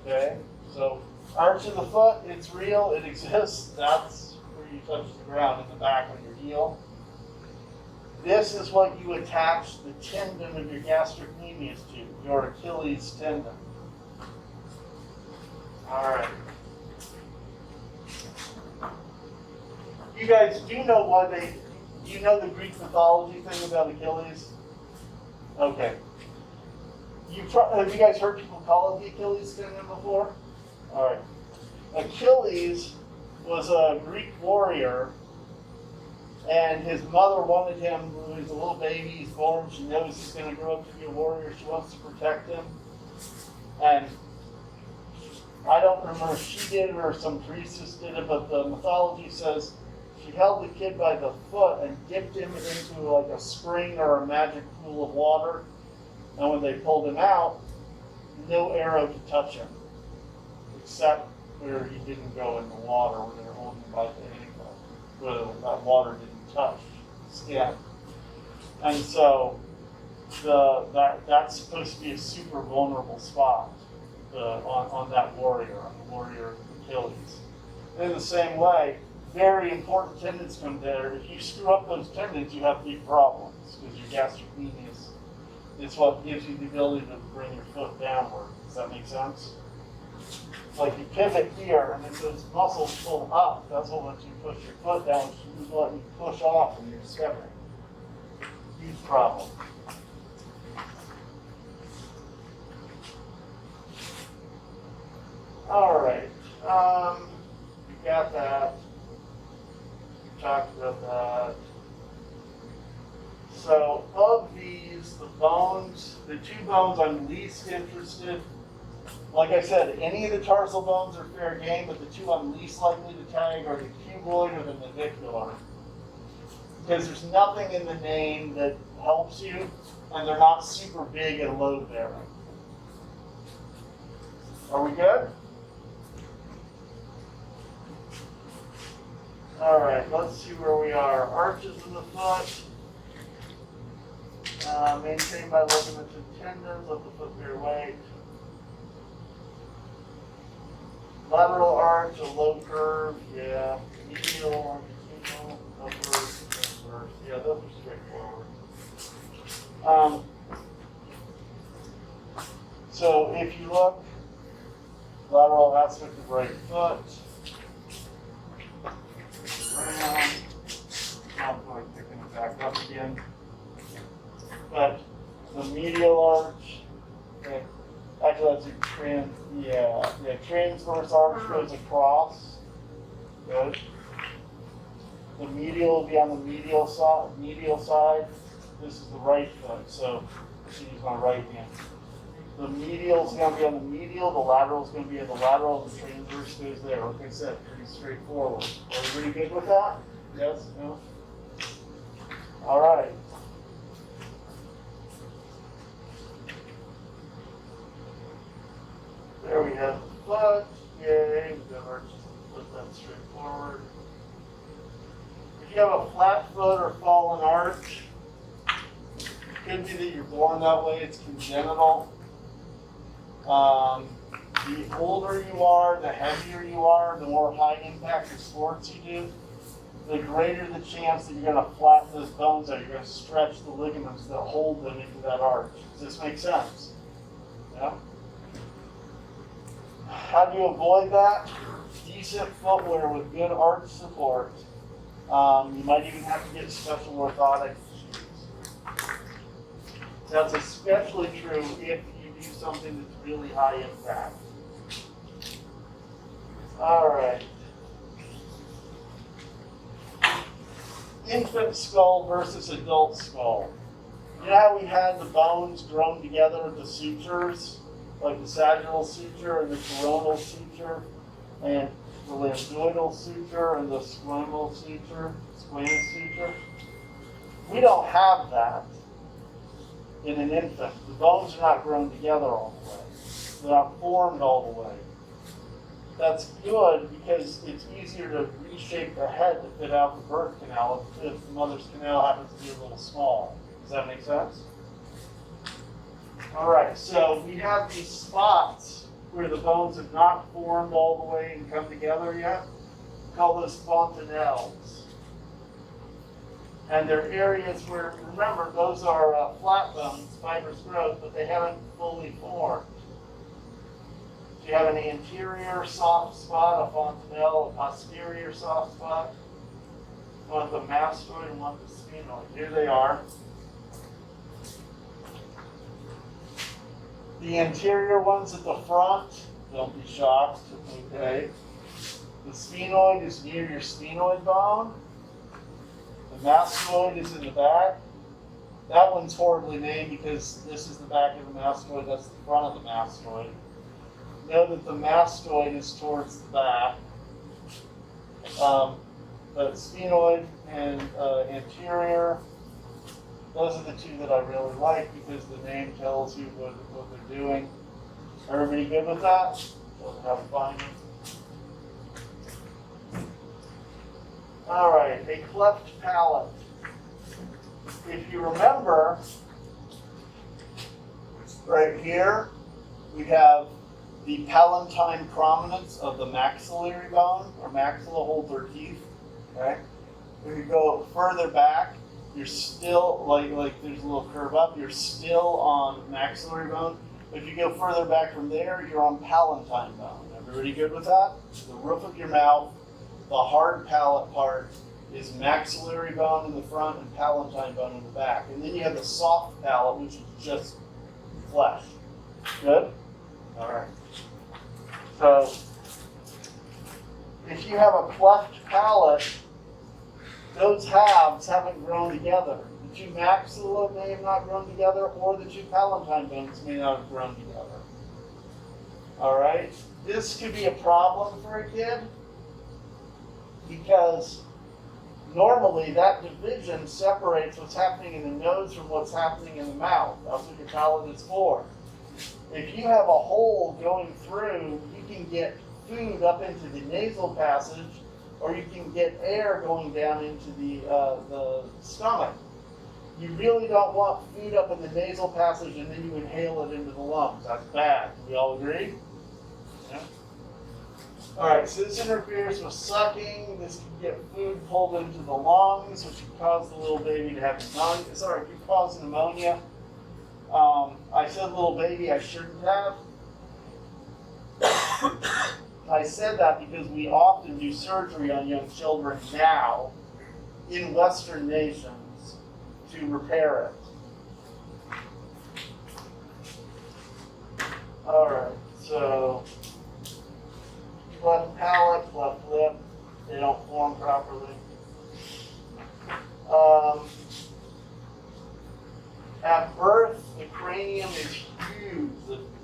Okay? So arch of the foot, it's real, it exists. That's where you touch the ground, in the back of your heel. This is what you attach the tendon of your gastrocnemius to, your Achilles tendon. All right. You guys do know you know the Greek mythology thing about Achilles? Okay. Have you guys heard people call it the Achilles tendon before? All right. Achilles was a Greek warrior, and his mother wanted him, when he was a little baby, he's born, she knows he's going to grow up to be a warrior, she wants to protect him. And I don't remember if she did it or some priestess did it, but the mythology says she held the kid by the foot and dipped him into like a spring or a magic pool of water. And when they pulled him out, no arrow could touch him, except where he didn't go in the water, where they were holding him by the ankle, where that water didn't touch the skin. And so that's supposed to be a super vulnerable spot on that warrior, on the warrior Achilles. In the same way, very important tendons come there. If you screw up those tendons, you have big problems, because your gastrocnemius is what gives you the ability to bring your foot downward. Does that make sense? Like you pivot here, and then those muscles pull up. That's what lets you push your foot down, which is letting you push off when you're stepping. Huge problem. All right. You got that. Talked about that. So of these, the bones, the two bones I'm least interested. Like I said, any of the tarsal bones are fair game, but the two I'm least likely to tag are the cuboid or the navicular. Because there's nothing in the name that helps you, and they're not super big and load bearing. Are we good? All right, let's see where we are. Arches of the foot, maintained by ligaments and tendons, let the foot bear weight. Lateral arch, a low curve, yeah. Medial, longitudinal, upper, transverse. Yeah, those are straightforward. So if you look, lateral aspect of right foot, around, I'm going picking it back up again. But the medial arch, okay, actually that's a transverse arch goes across. Good. The medial will be on the medial side. This is the right foot, so I should use my right hand. The medial is going to be on the medial, the lateral is going to be on the lateral, and the transverse goes there. Like I said, pretty straightforward. Are we pretty good with that? Yes? No? All right. There we have the foot. Yay. We've got arches of the foot. That's straightforward. If you have a flat foot or fallen arch, it could be that you're born that way. It's congenital. The older you are, the heavier you are, the more high impact of sports you do, the greater the chance that you're going to flatten those bones out. You're going to stretch the ligaments that hold them into that arch. Does this make sense? Yeah? How do you avoid that? Decent footwear with good arch support. You might even have to get special orthotic shoes. That's especially true if you do something that's really high impact. All right. infant skull versus adult skull. You know how we had the bones grown together with the sutures, like the sagittal suture and the coronal suture, and the lambdoidal suture and the squamous suture? We don't have that in an infant. The bones are not grown together all the way. They're not formed all the way. That's good because it's easier to reshape the head to fit out the birth canal if the mother's canal happens to be a little small. Does that make sense? All right, so we have these spots where the bones have not formed all the way and come together yet. We call those fontanelles. And they're areas where, remember, those are flat bones, fibrous growth, but they haven't fully formed. So you have an anterior soft spot, a fontanelle, a posterior soft spot. One the mastoid and one the sphenoid. Here they are. The anterior ones at the front, don't be shocked, okay? The sphenoid is near your sphenoid bone. The mastoid is in the back. That one's horribly named because this is the back of the mastoid, that's the front of the mastoid. Know that the mastoid is towards the back. But sphenoid and anterior, those are the two that I really like because the name tells you what they're doing. Everybody good with that? Have fun. All right, a cleft palate. If you remember, right here, we have the palatine prominence of the maxillary bone, or maxilla holds our teeth. Okay. When you go further back, you're still like there's a little curve up. You're still on maxillary bone. If you go further back from there, you're on palatine bone. Everybody good with that? The roof of your mouth, the hard palate part, is maxillary bone in the front and palatine bone in the back. And then you have the soft palate, which is just flesh. Good? All right. So, if you have a cleft palate, those halves haven't grown together. The two maxilla may have not grown together, or the two palatine bones may not have grown together. All right? This could be a problem for a kid because normally that division separates what's happening in the nose from what's happening in the mouth. That's what your palate is for. If you have a hole going through, you can get food up into the nasal passage, or you can get air going down into the stomach. You really don't want food up in the nasal passage and then you inhale it into the lungs. That's bad. Do we all agree? Yeah. All right, so this interferes with sucking. This can get food pulled into the lungs, which can cause the little baby to have pneumonia. Sorry, it can cause pneumonia. I said little baby, I shouldn't have. I said that because we often do surgery on young children now in Western nations to repair it. All right, so cleft palate, cleft lip, they don't form properly. At birth, the cranium is huge.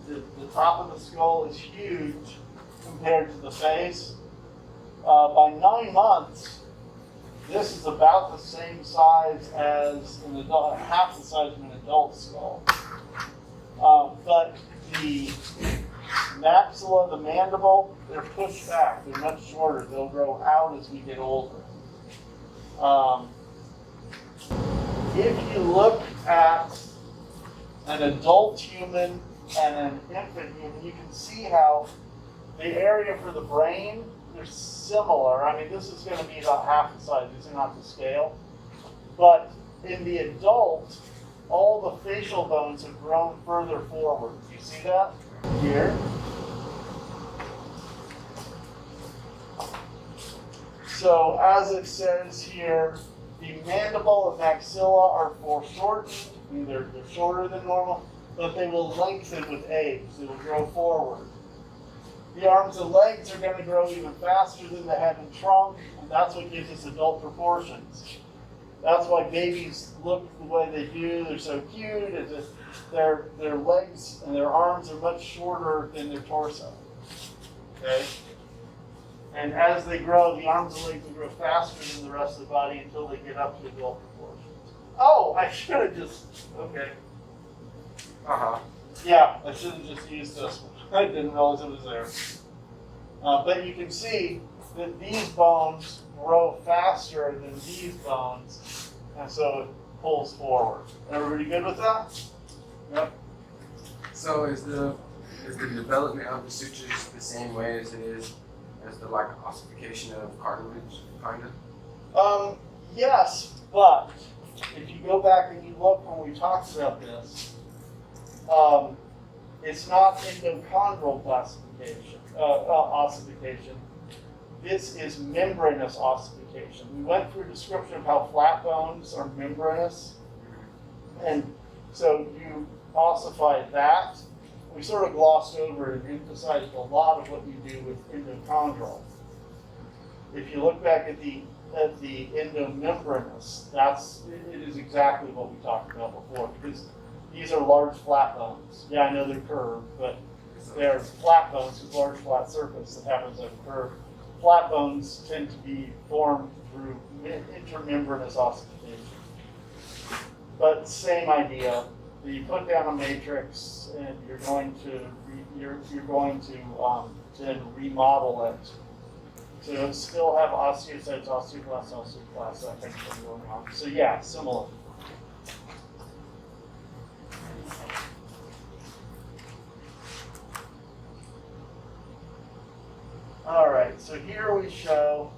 The top of the skull is huge compared to the face. By 9 months, this is about the same size as an adult, half the size of an adult skull. But the maxilla, the mandible, they're pushed back. They're much shorter. They'll grow out as we get older. If you look at an adult human and an infant human, you can see how the area for the brain, they're similar. I mean, this is going to be about half the size. These are not to scale. But in the adult, all the facial bones have grown further forward. Do you see that here? So as it says here, the mandible and maxilla are foreshortened. I mean, they're shorter than normal, but they will lengthen with age. They will grow forward. The arms and legs are going to grow even faster than the head and trunk, and that's what gives us adult proportions. That's why babies look the way they do. They're so cute. It's just, their legs and their arms are much shorter than their torso. Okay? And as they grow, the arms and legs will grow faster than the rest of the body until they get up to adult proportions. Oh, I should have just, okay. Yeah, I should have just used this one. I didn't realize it was there. But you can see that these bones grow faster than these bones, and so it pulls forward. Everybody good with that? Yep. So is the development of the sutures the same way as it is as the like ossification of cartilage, kind of? Yes, but if you go back and you look when we talked about this, it's not endochondral classification, ossification. This is membranous ossification. We went through a description of how flat bones are membranous, and so you ossify that. We sort of glossed over it and emphasized a lot of what you do with endochondral. If you look back at the endomembranous, it is exactly what we talked about before, because these are large flat bones. Yeah, I know they're curved, but they're flat bones with large flat surface that happens to have a curve. Flat bones tend to be formed through intermembranous ossification. But same idea. You put down a matrix, and you're going to then remodel it. So you'll still have osteocytes, osteoblasts, osteoclasts, that kind of thing going on. So yeah, similar. All right, so here we show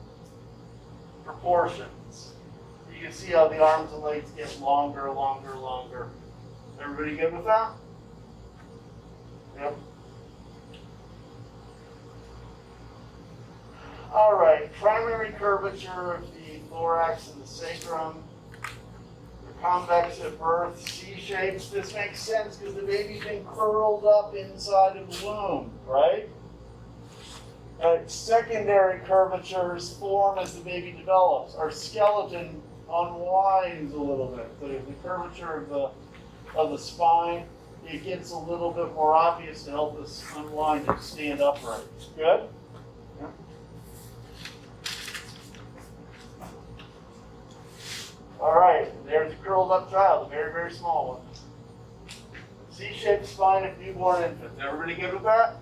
proportions. You can see how the arms and legs get longer, longer, longer. Everybody good with that? Yep. All right, primary curvature of the thorax and the sacrum. They're convex at birth, C-shapes. This makes sense because the baby's been curled up inside of the womb, right? Secondary curvatures form as the baby develops. Our skeleton unwinds a little bit. The curvature of the spine, it gets a little bit more obvious to help us unwind and stand upright. Good? Yeah. All right, there's a curled up child, a very, very small one. C-shaped spine of newborn infants. Everybody good with that?